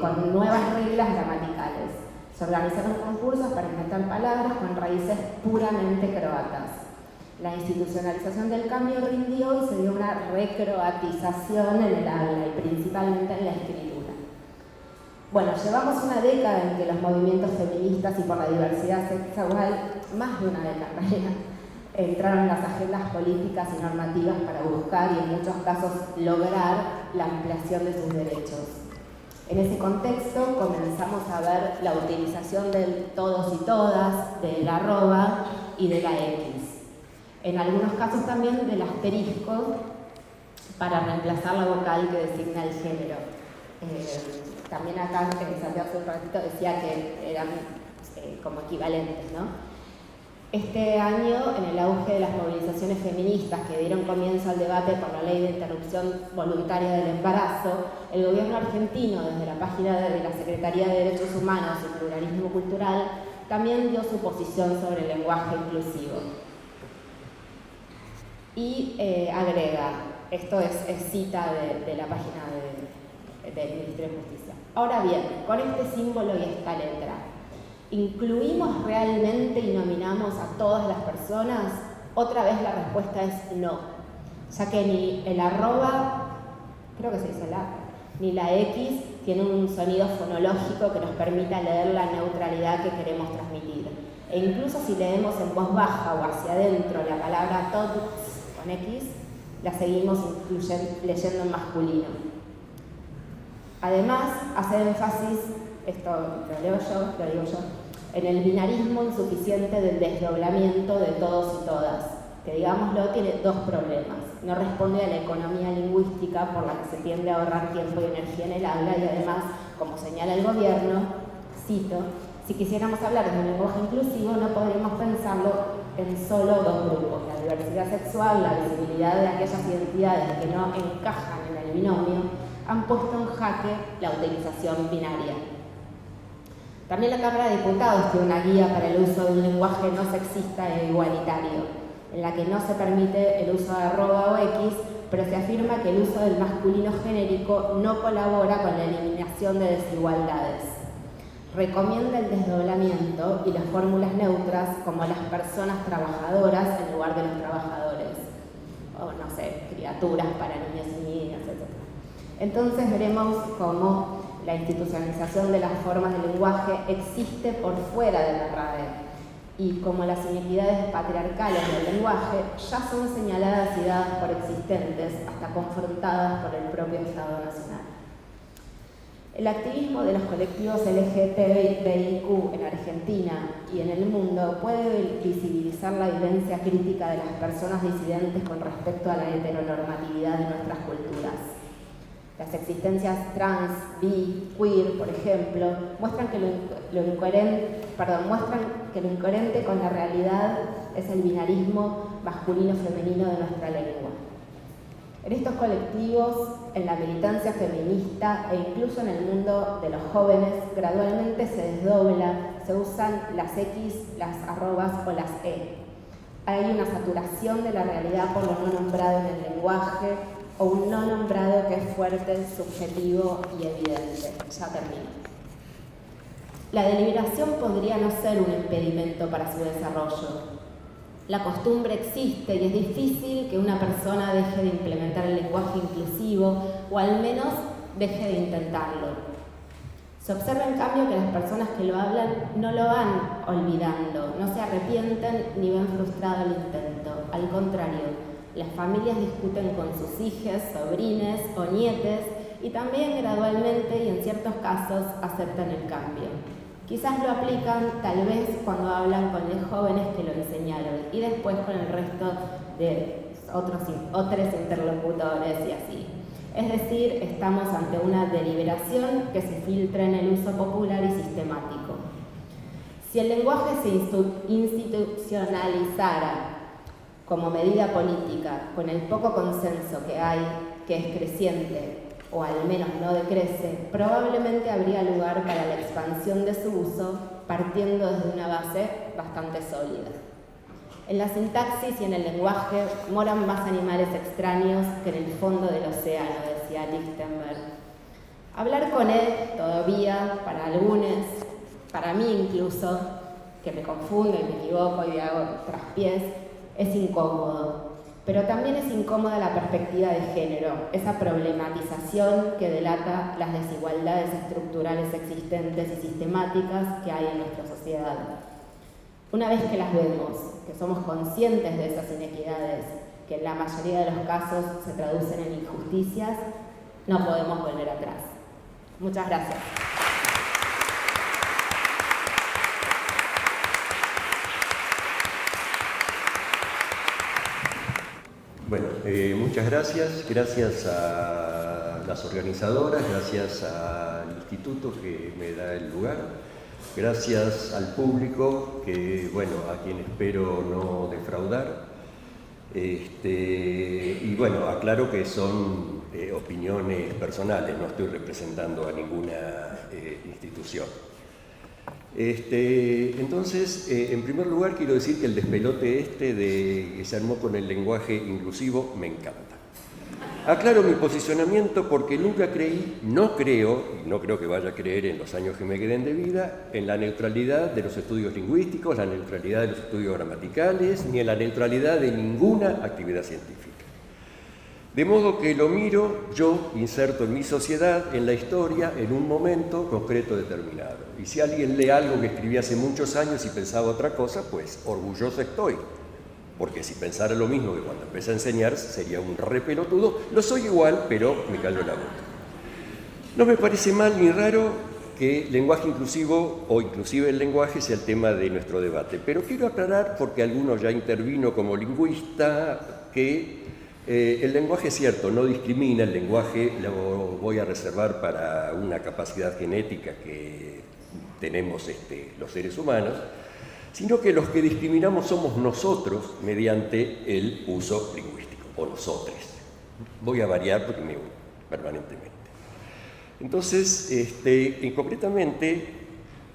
con nuevas reglas gramaticales. Se organizaron concursos para inventar palabras con raíces puramente croatas. La institucionalización del cambio rindió y se dio una recroatización en el habla y principalmente en la escritura. Bueno, llevamos una década en que los movimientos feministas y por la diversidad sexual, más de una década en realidad, entraron en las agendas políticas y normativas para buscar y en muchos casos lograr la ampliación de sus derechos. En ese contexto comenzamos a ver la utilización del todos y todas, del arroba y de la X. En algunos casos también del asterisco para reemplazar la vocal que designa el género. También acá Santiago hace un ratito decía que eran como equivalentes, ¿no? Este año, en el auge de las movilizaciones feministas que dieron comienzo al debate por la ley de interrupción voluntaria del embarazo, el gobierno argentino, desde la página de la Secretaría de Derechos Humanos y Pluralismo Cultural, también dio su posición sobre el lenguaje inclusivo. Y agrega, esto es cita de la página del Ministerio de Justicia. Ahora bien, con este símbolo y esta letra, ¿incluimos realmente y nominamos a todas las personas? Otra vez la respuesta es no, ya que ni el arroba, creo que se dice la, ni la X tiene un sonido fonológico que nos permita leer la neutralidad que queremos transmitir. E incluso si leemos en voz baja o hacia adentro la palabra todos con X, la seguimos leyendo en masculino. Además, hace énfasis, esto lo digo yo, en el binarismo insuficiente del desdoblamiento de todos y todas, que digámoslo tiene dos problemas. No responde a la economía lingüística por la que se tiende a ahorrar tiempo y energía en el habla, y además, como señala el gobierno, cito, si quisiéramos hablar de un lenguaje inclusivo no podríamos pensarlo en solo dos grupos, la diversidad sexual, la visibilidad de aquellas identidades que no encajan en el binomio, han puesto en jaque la utilización binaria. También la Cámara de Diputados tiene una guía para el uso de un lenguaje no sexista e igualitario, en la que no se permite el uso de arroba o X, pero se afirma que el uso del masculino genérico no colabora con la eliminación de desigualdades. Recomienda el desdoblamiento y las fórmulas neutras como las personas trabajadoras en lugar de los trabajadores, o no sé, criaturas para niños y niñas, etc. Entonces veremos cómo la institucionalización de las formas de lenguaje existe por fuera de la RAE y como las inequidades patriarcales del lenguaje ya son señaladas y dadas por existentes, hasta confrontadas por el propio Estado Nacional. El activismo de los colectivos LGTBIQ en Argentina y en el mundo puede visibilizar la vivencia crítica de las personas disidentes con respecto a la heteronormatividad de nuestras culturas. Las existencias trans, bi, queer, por ejemplo, muestran que lo incoherente con la realidad es el binarismo masculino-femenino de nuestra lengua. En estos colectivos, en la militancia feminista e incluso en el mundo de los jóvenes, gradualmente se desdobla, se usan las X, las arrobas o las E. Hay una saturación de la realidad por lo no nombrado en el lenguaje, o un no nombrado que es fuerte, subjetivo y evidente. Ya termino. La deliberación podría no ser un impedimento para su desarrollo. La costumbre existe y es difícil que una persona deje de implementar el lenguaje inclusivo o al menos deje de intentarlo. Se observa en cambio que las personas que lo hablan no lo van olvidando, no se arrepienten ni ven frustrado el intento. Al contrario, las familias discuten con sus hijas, sobrines o nietes y también gradualmente y en ciertos casos aceptan el cambio. Quizás lo aplican tal vez cuando hablan con los jóvenes que lo enseñaron y después con el resto de otros interlocutores y así. Es decir, estamos ante una deliberación que se filtra en el uso popular y sistemático. Si el lenguaje se institucionalizara como medida política, con el poco consenso que hay, que es creciente, o al menos no decrece, probablemente habría lugar para la expansión de su uso partiendo desde una base bastante sólida. En la sintaxis y en el lenguaje moran más animales extraños que en el fondo del océano, decía Lichtenberg. Hablar con él todavía, para algunos, para mí incluso, que me confundo y me equivoco y hago traspiés, es incómodo. Pero también es incómoda la perspectiva de género, esa problematización que delata las desigualdades estructurales existentes y sistemáticas que hay en nuestra sociedad. Una vez que las vemos, que somos conscientes de esas inequidades, que en la mayoría de los casos se traducen en injusticias, no podemos volver atrás. Muchas gracias. Bueno, muchas gracias. Gracias a las organizadoras, gracias al instituto que me da el lugar, gracias al público, que, bueno, a quien espero no defraudar. Y bueno, aclaro que son opiniones personales, no estoy representando a ninguna institución. Entonces, en primer lugar, quiero decir que el despelote que se armó con el lenguaje inclusivo me encanta. Aclaro mi posicionamiento porque nunca creí, no creo que vaya a creer en los años que me queden de vida, en la neutralidad de los estudios lingüísticos, la neutralidad de los estudios gramaticales, ni en la neutralidad de ninguna actividad científica. De modo que lo miro yo, inserto en mi sociedad, en la historia, en un momento concreto determinado. Y si alguien lee algo que escribí hace muchos años y pensaba otra cosa, pues orgulloso estoy. Porque si pensara lo mismo que cuando empecé a enseñar, sería un repelotudo. Lo soy igual, pero me callo la boca. No me parece mal ni raro que lenguaje inclusivo o inclusive el lenguaje sea el tema de nuestro debate. Pero quiero aclarar, porque alguno ya intervino como lingüista, que el lenguaje es cierto, no discrimina, el lenguaje lo voy a reservar para una capacidad genética que tenemos los seres humanos, sino que los que discriminamos somos nosotros mediante el uso lingüístico, o nosotros. Voy a variar porque me uno permanentemente. Entonces, concretamente,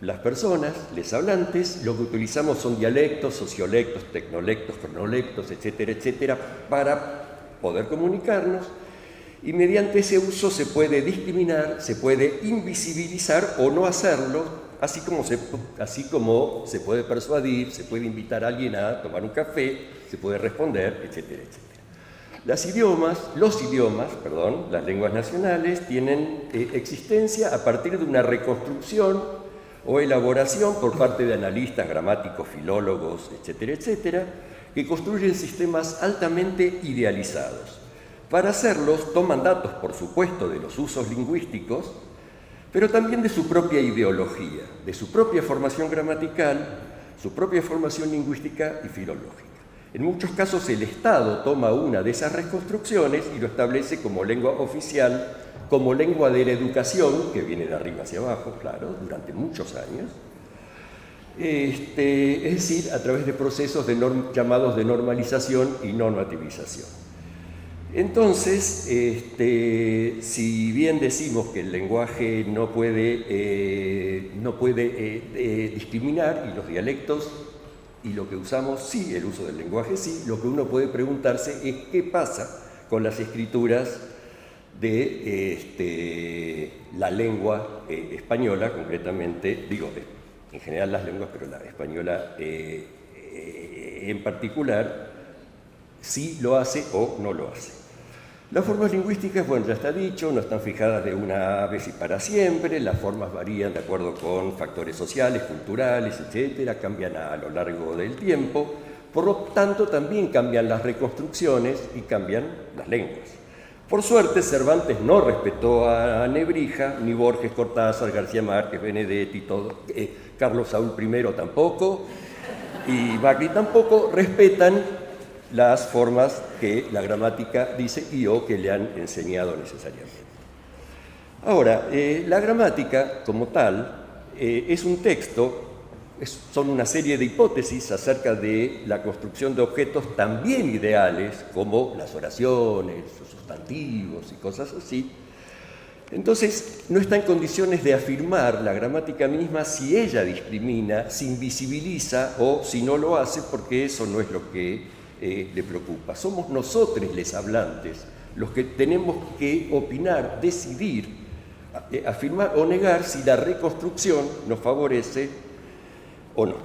las personas, los hablantes, lo que utilizamos son dialectos, sociolectos, tecnolectos, cronolectos, etcétera, etcétera, para poder comunicarnos, y mediante ese uso se puede discriminar, se puede invisibilizar o no hacerlo, así como se puede persuadir, se puede invitar a alguien a tomar un café, se puede responder, etcétera, etcétera. Las lenguas nacionales tienen existencia a partir de una reconstrucción o elaboración por parte de analistas, gramáticos, filólogos, etcétera, etcétera, que construyen sistemas altamente idealizados. Para hacerlos toman datos, por supuesto, de los usos lingüísticos, pero también de su propia ideología, de su propia formación gramatical, su propia formación lingüística y filológica. En muchos casos el Estado toma una de esas reconstrucciones y lo establece como lengua oficial, como lengua de la educación, que viene de arriba hacia abajo, claro, durante muchos años. Es decir, a través de procesos llamados de normalización y normativización. Entonces, si bien decimos que el lenguaje no puede discriminar, y los dialectos y lo que usamos sí, el uso del lenguaje sí, lo que uno puede preguntarse es qué pasa con las escrituras de la lengua española, concretamente, en general las lenguas, pero la española en particular, si lo hace o no lo hace. Las formas lingüísticas, bueno, ya está dicho, no están fijadas de una vez y para siempre, las formas varían de acuerdo con factores sociales, culturales, etcétera, cambian a lo largo del tiempo, por lo tanto también cambian las reconstrucciones y cambian las lenguas. Por suerte, Cervantes no respetó a Nebrija, ni Borges, Cortázar, García Márquez, Benedetti, Carlos Saúl I tampoco, y Macri tampoco respetan las formas que la gramática dice y o que le han enseñado necesariamente. Ahora, la gramática como tal es un texto, son una serie de hipótesis acerca de la construcción de objetos también ideales, como las oraciones, los sustantivos y cosas así. Entonces, no está en condiciones de afirmar la gramática misma si ella discrimina, si invisibiliza o si no lo hace, porque eso no es lo que le preocupa. Somos nosotros, les hablantes, los que tenemos que opinar, decidir, afirmar o negar si la reconstrucción nos favorece o no.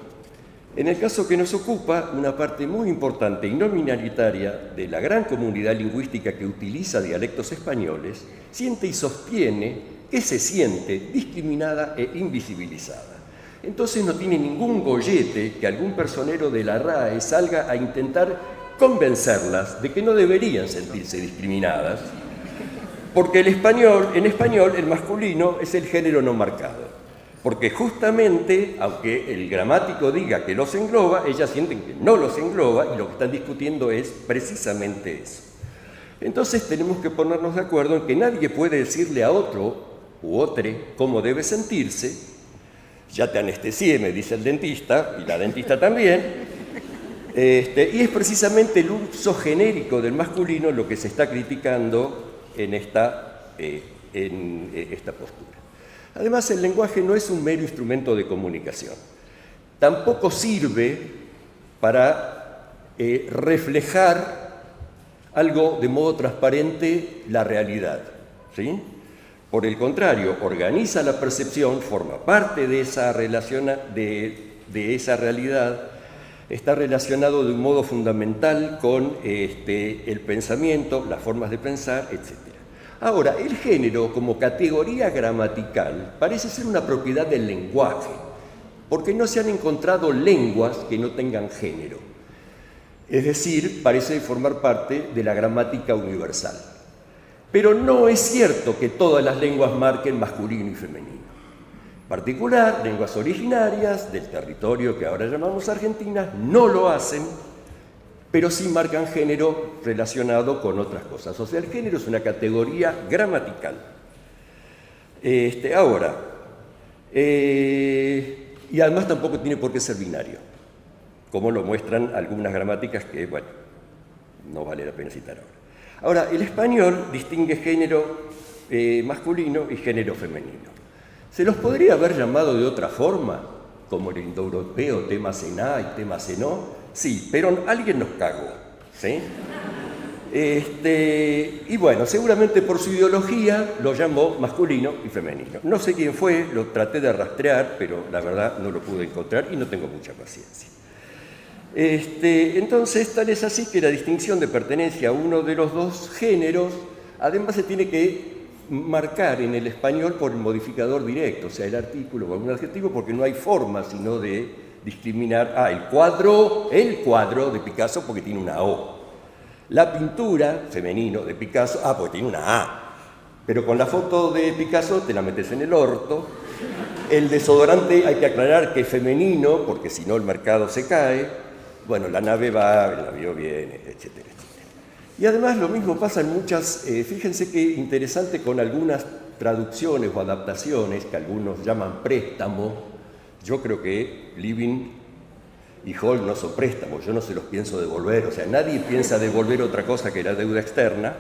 En el caso que nos ocupa, una parte muy importante y no minoritaria de la gran comunidad lingüística que utiliza dialectos españoles siente y sostiene que se siente discriminada e invisibilizada. Entonces no tiene ningún gollete que algún personero de la RAE salga a intentar convencerlas de que no deberían sentirse discriminadas, porque en español el masculino es el género no marcado. Porque justamente, aunque el gramático diga que los engloba, ellas sienten que no los engloba y lo que están discutiendo es precisamente eso. Entonces tenemos que ponernos de acuerdo en que nadie puede decirle a otro u otre cómo debe sentirse. Ya te anestesié, me dice el dentista, y la dentista también. Y es precisamente el uso genérico del masculino lo que se está criticando en esta postura. Además, el lenguaje no es un mero instrumento de comunicación. Tampoco sirve para reflejar algo de modo transparente la realidad, ¿sí? Por el contrario, organiza la percepción, forma parte de esa relación, de esa realidad, está relacionado de un modo fundamental con el pensamiento, las formas de pensar, etc. Ahora, el género como categoría gramatical parece ser una propiedad del lenguaje, porque no se han encontrado lenguas que no tengan género. Es decir, parece formar parte de la gramática universal. Pero no es cierto que todas las lenguas marquen masculino y femenino. En particular, lenguas originarias del territorio que ahora llamamos Argentina no lo hacen, pero sí marcan género relacionado con otras cosas. O sea, el género es una categoría gramatical. Y además tampoco tiene por qué ser binario, como lo muestran algunas gramáticas que, bueno, no vale la pena citar ahora. Ahora, el español distingue género masculino y género femenino. ¿Se los podría haber llamado de otra forma, como el indoeuropeo, temas en A y temas en O? Sí, pero alguien nos cagó, ¿sí? Y bueno, seguramente por su ideología lo llamó masculino y femenino. No sé quién fue, lo traté de rastrear, pero la verdad no lo pude encontrar y no tengo mucha paciencia. Entonces, tal es así que la distinción de pertenencia a uno de los dos géneros, además se tiene que marcar en el español por el modificador directo, o sea, el artículo o algún adjetivo, porque no hay forma sino de discriminar, el cuadro de Picasso porque tiene una O. La pintura, femenino, de Picasso, porque tiene una A. Pero con la foto de Picasso te la metes en el orto. El desodorante hay que aclarar que es femenino, porque si no el mercado se cae. Bueno, la nave va, el navío viene, etcétera, etcétera. Y además lo mismo pasa en muchas, fíjense qué interesante con algunas traducciones o adaptaciones que algunos llaman préstamo. Yo creo que Living y Hall no son préstamos, yo no se los pienso devolver, o sea, nadie piensa devolver otra cosa que la deuda externa.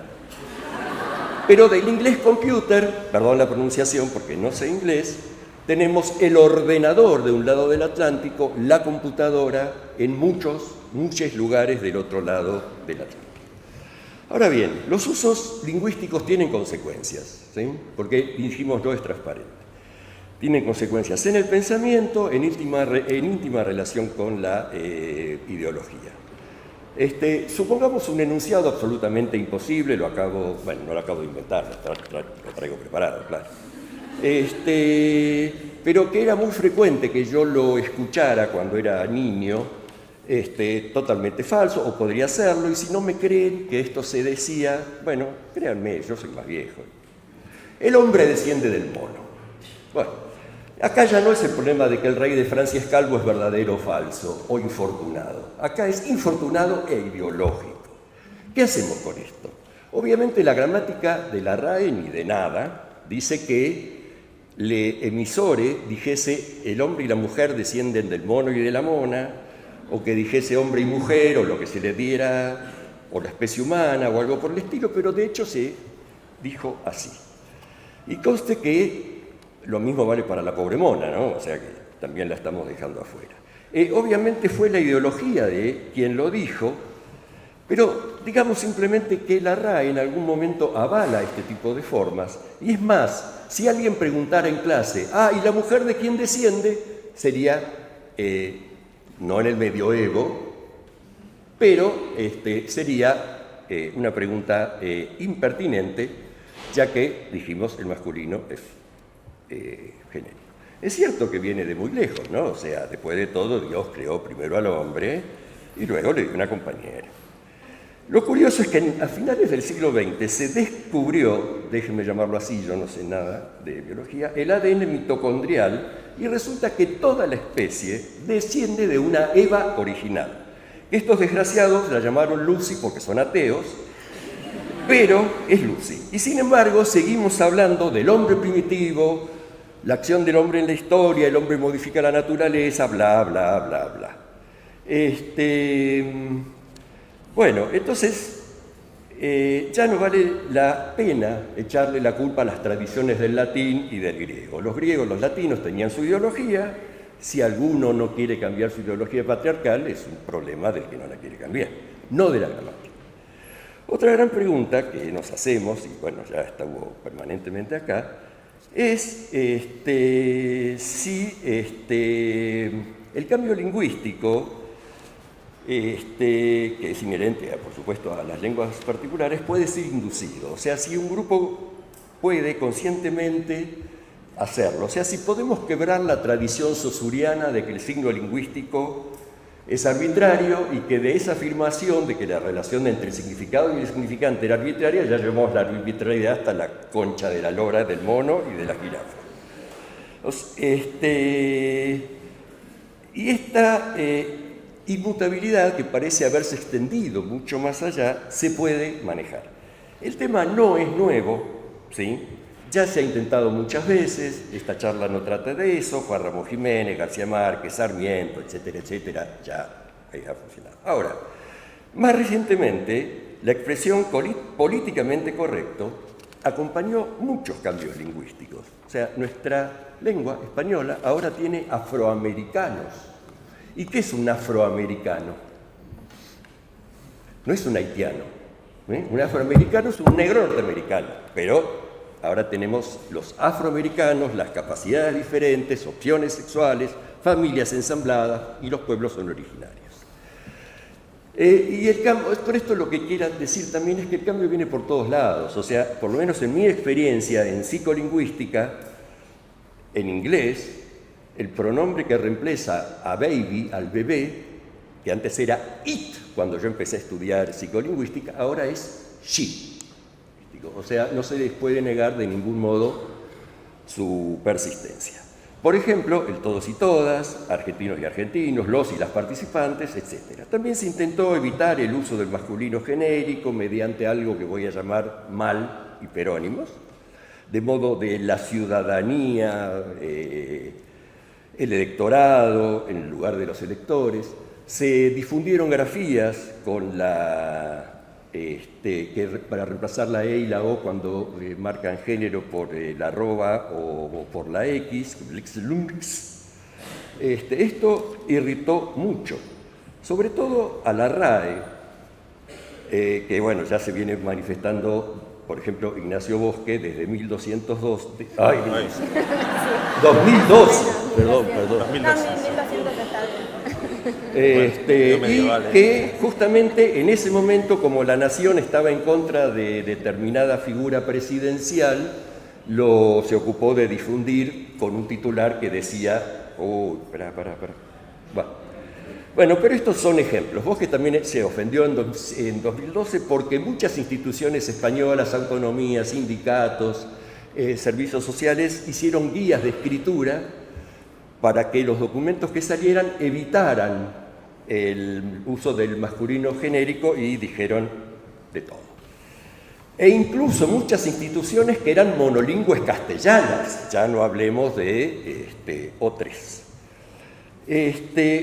Pero del inglés computer, perdón la pronunciación porque no sé inglés, tenemos el ordenador de un lado del Atlántico, la computadora en muchos lugares del otro lado del Atlántico. Ahora bien, los usos lingüísticos tienen consecuencias, ¿sí? Porque dijimos no es transparente. Tienen consecuencias en el pensamiento, en íntima relación con la ideología. Supongamos un enunciado absolutamente imposible, no lo acabo de inventar, lo traigo preparado, claro. Pero que era muy frecuente que yo lo escuchara cuando era niño, totalmente falso, o podría serlo, y si no me creen que esto se decía, bueno, créanme, yo soy más viejo. El hombre desciende del mono. Bueno, acá ya no es el problema de que el rey de Francia es calvo, es verdadero o falso, o infortunado. Acá es infortunado e ideológico. ¿Qué hacemos con esto? Obviamente la gramática de la RAE ni de nada dice que le emisore dijese el hombre y la mujer descienden del mono y de la mona, o que dijese hombre y mujer, o lo que se le diera, o la especie humana, o algo por el estilo, pero de hecho se dijo así. Y conste que lo mismo vale para la pobre mona, ¿no? O sea que también la estamos dejando afuera. Obviamente fue la ideología de quien lo dijo, pero digamos simplemente que la RAE en algún momento avala este tipo de formas. Y es más, si alguien preguntara en clase, ¿y la mujer de quién desciende? Sería, no en el medioevo, pero sería una pregunta impertinente, ya que, dijimos, el masculino es genérico. Es cierto que viene de muy lejos, ¿no? O sea, después de todo, Dios creó primero al hombre y luego le dio una compañera. Lo curioso es que a finales del siglo XX se descubrió, déjenme llamarlo así, yo no sé nada de biología, el ADN mitocondrial, y resulta que toda la especie desciende de una Eva original. Estos desgraciados la llamaron Lucy porque son ateos, pero es Lucy. Y sin embargo, seguimos hablando del hombre primitivo, la acción del hombre en la historia, el hombre modifica la naturaleza, bla, bla, bla, bla. Bueno, entonces ya no vale la pena echarle la culpa a las tradiciones del latín y del griego. Los griegos, los latinos tenían su ideología. Si alguno no quiere cambiar su ideología patriarcal, es un problema del que no la quiere cambiar, no de la gramática. Otra gran pregunta que nos hacemos, y bueno, ya estuvo permanentemente acá, es si el cambio lingüístico, que es inherente, por supuesto, a las lenguas particulares, puede ser inducido. O sea, si un grupo puede conscientemente hacerlo. O sea, si podemos quebrar la tradición saussuriana de que el signo lingüístico es arbitrario y que de esa afirmación de que la relación entre el significado y el significante era arbitraria, ya llevamos la arbitrariedad hasta la concha de la lora, del mono y de la jirafa. Y esta inmutabilidad, que parece haberse extendido mucho más allá, se puede manejar. El tema no es nuevo, ¿sí? Ya se ha intentado muchas veces, esta charla no trata de eso, Juan Ramón Jiménez, García Márquez, Sarmiento, etcétera, etcétera, ya ha funcionado. Ahora, más recientemente, la expresión políticamente correcto acompañó muchos cambios lingüísticos. O sea, nuestra lengua española ahora tiene afroamericanos. ¿Y qué es un afroamericano? No es un haitiano. Un afroamericano es un negro norteamericano, pero ahora tenemos los afroamericanos, las capacidades diferentes, opciones sexuales, familias ensambladas, y los pueblos son originarios. Y el cambio, por esto lo que quiero decir también es que el cambio viene por todos lados. O sea, por lo menos en mi experiencia en psicolingüística, en inglés, el pronombre que reemplaza a baby, al bebé, que antes era it, cuando yo empecé a estudiar psicolingüística, ahora es she. O sea, no se les puede negar de ningún modo su persistencia. Por ejemplo, el todos y todas, argentinos y argentinos, los y las participantes, etc. También se intentó evitar el uso del masculino genérico mediante algo que voy a llamar mal hiperónimos, de modo de la ciudadanía, el electorado en lugar de los electores. Se difundieron grafías con para reemplazar la E y la O cuando marcan género por la arroba o por la X, esto irritó mucho, sobre todo a la RAE, que bueno, ya se viene manifestando, por ejemplo, Ignacio Bosque desde 2012, perdón. 1200 está bien. Y que justamente en ese momento, como la nación estaba en contra de determinada figura presidencial, se ocupó de difundir con un titular que decía, Bueno, pero estos son ejemplos. Vos que también se ofendió en 2012 porque muchas instituciones españolas, autonomías, sindicatos, servicios sociales, hicieron guías de escritura para que los documentos que salieran evitaran el uso del masculino genérico y dijeron de todo. E incluso muchas instituciones que eran monolingües castellanas, ya no hablemos de otras.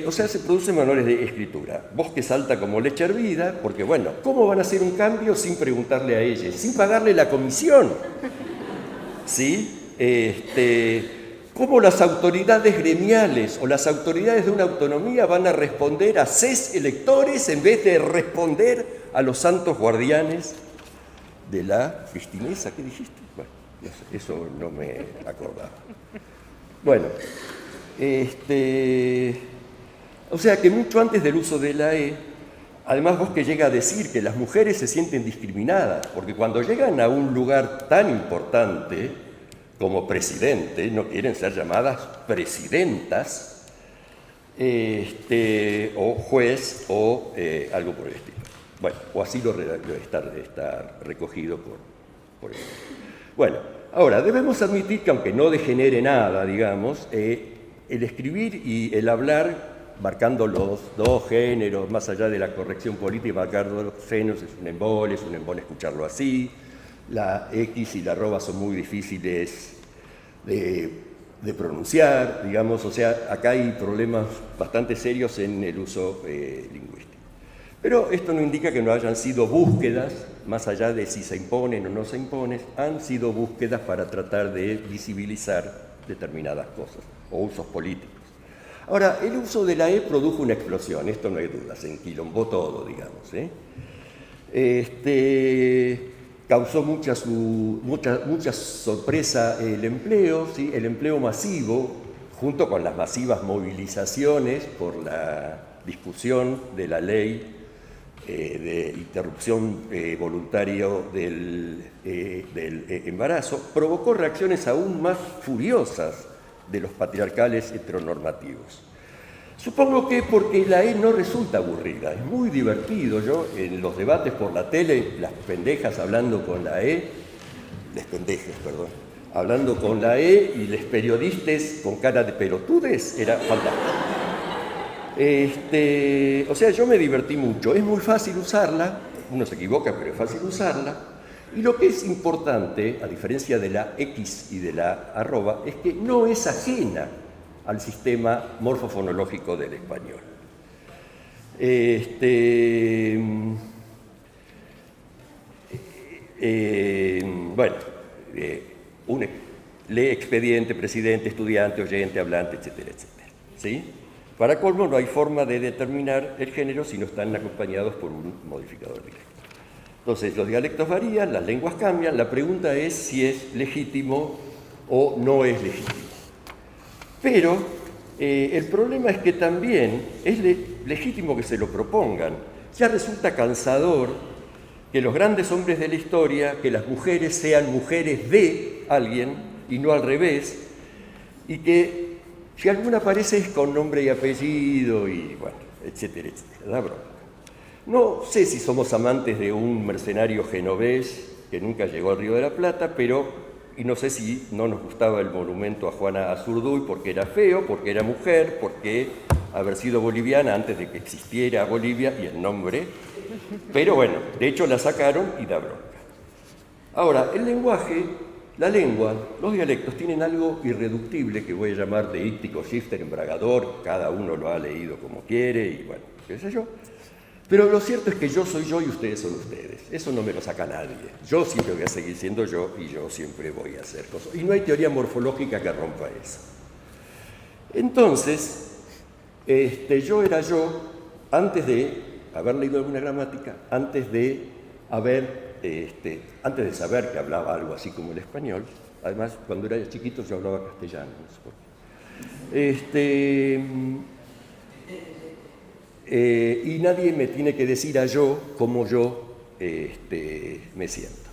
O sea, se producen manuales de escritura. Voz que salta como leche hervida, porque bueno, ¿cómo van a hacer un cambio sin preguntarle a ella, sin pagarle la comisión? ¿Sí? ¿Cómo las autoridades gremiales o las autoridades de una autonomía van a responder a ses electores en vez de responder a los santos guardianes de la cristinesa? ¿Qué dijiste? Bueno, no sé, eso no me acordaba. Bueno, o sea que mucho antes del uso de la E, además vos que llega a decir que las mujeres se sienten discriminadas, porque cuando llegan a un lugar tan importante como presidente, no quieren ser llamadas presidentas, o juez, o algo por el estilo. Bueno, o así lo está recogido por él. Bueno, ahora, debemos admitir que aunque no degenere nada, digamos, el escribir y el hablar, marcando los dos géneros, más allá de la corrección política, marcar dos géneros es un embole escucharlo así. La X y la arroba son muy difíciles de pronunciar, digamos, o sea, acá hay problemas bastante serios en el uso lingüístico. Pero esto no indica que no hayan sido búsquedas, más allá de si se imponen o no se imponen, han sido búsquedas para tratar de visibilizar determinadas cosas o usos políticos. Ahora, el uso de la E produjo una explosión, esto no hay duda, se enquilombó todo, digamos. Causó mucha sorpresa el empleo, ¿sí? El empleo masivo, junto con las masivas movilizaciones por la discusión de la ley de interrupción voluntaria del embarazo, provocó reacciones aún más furiosas de los patriarcales heteronormativos. Supongo que porque la E no resulta aburrida, es muy divertido. Yo en los debates por la tele, las pendejas hablando con la E, hablando con la E y los periodistas con cara de pelotudes, era fantástico. O sea, yo me divertí mucho, es muy fácil usarla, uno se equivoca, pero es fácil usarla. Y lo que es importante, a diferencia de la X y de la arroba, es que no es ajena al sistema morfofonológico del español. Lee expediente, presidente, estudiante, oyente, hablante, etcétera, etcétera. ¿Sí? Para colmo, no hay forma de determinar el género si no están acompañados por un modificador directo. Entonces, los dialectos varían, las lenguas cambian, la pregunta es si es legítimo o no es legítimo. Pero el problema es que también es legítimo que se lo propongan. Ya resulta cansador que los grandes hombres de la historia, que las mujeres sean mujeres de alguien y no al revés, y que si alguna aparece es con nombre y apellido y bueno, etcétera, etcétera, da broma. No sé si somos amantes de un mercenario genovés que nunca llegó al Río de la Plata, y no sé si no nos gustaba el monumento a Juana Azurduy porque era feo, porque era mujer, porque haber sido boliviana antes de que existiera Bolivia y el nombre. Pero bueno, de hecho la sacaron y da bronca. Ahora, el lenguaje, la lengua, los dialectos tienen algo irreductible que voy a llamar deíctico, shifter, embragador, cada uno lo ha leído como quiere y bueno, qué sé yo. Pero lo cierto es que yo soy yo y ustedes son ustedes. Eso no me lo saca nadie. Yo siempre voy a seguir siendo yo y yo siempre voy a hacer cosas. Y no hay teoría morfológica que rompa eso. Entonces, yo era yo antes de haber leído alguna gramática, antes de saber que hablaba algo así como el español. Además, cuando era chiquito yo hablaba castellano. No sé por qué. Y nadie me tiene que decir a yo cómo yo me siento.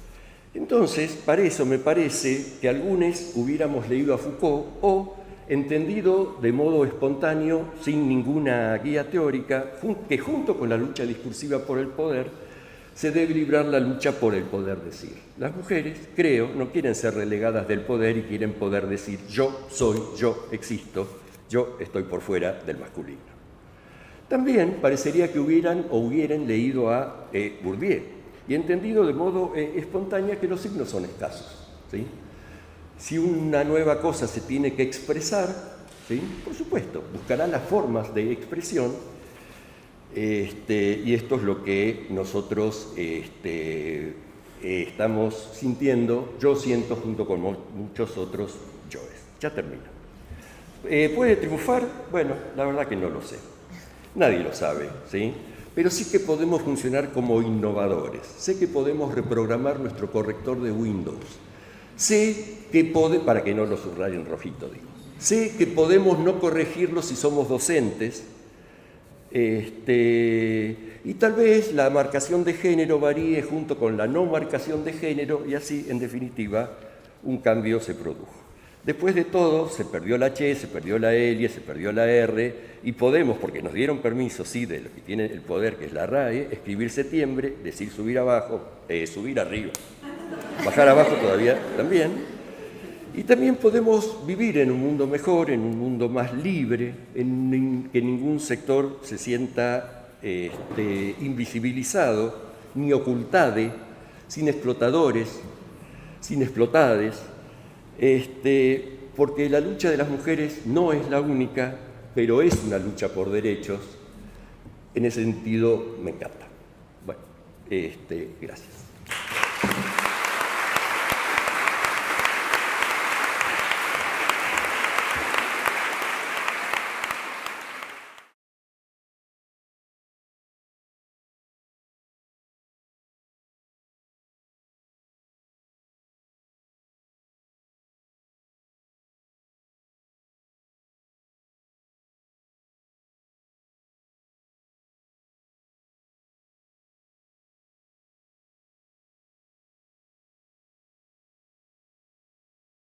Entonces, para eso me parece que algunos hubiéramos leído a Foucault o entendido de modo espontáneo, sin ninguna guía teórica, que junto con la lucha discursiva por el poder, se debe librar la lucha por el poder decir. Las mujeres, creo, no quieren ser relegadas del poder y quieren poder decir yo soy, yo existo, yo estoy por fuera del masculino. También parecería que hubieran leído a Bourdieu y entendido de modo espontáneo que los signos son escasos, ¿sí? Si una nueva cosa se tiene que expresar, ¿sí?, por supuesto, buscará las formas de expresión, y esto es lo que nosotros estamos sintiendo, yo siento junto con muchos otros yoes. Ya termino. ¿Puede triunfar? Bueno, la verdad que no lo sé. Nadie lo sabe, ¿sí? Pero sí que podemos funcionar como innovadores. Sé que podemos reprogramar nuestro corrector de Windows. Sé que para que no lo subrayen rojito, digo. Sé que podemos no corregirlo si somos docentes. Y tal vez la marcación de género varíe junto con la no marcación de género y así, en definitiva, un cambio se produjo. Después de todo, se perdió la H, se perdió la L, se perdió la R y podemos, porque nos dieron permiso, sí, de lo que tiene el poder, que es la RAE, escribir septiembre, decir subir abajo, subir arriba, bajar abajo todavía también. Y también podemos vivir en un mundo mejor, en un mundo más libre, en que ningún sector se sienta invisibilizado, ni ocultade, sin explotadores, sin explotades, porque la lucha de las mujeres no es la única, pero es una lucha por derechos. En ese sentido, me encanta. Bueno, gracias.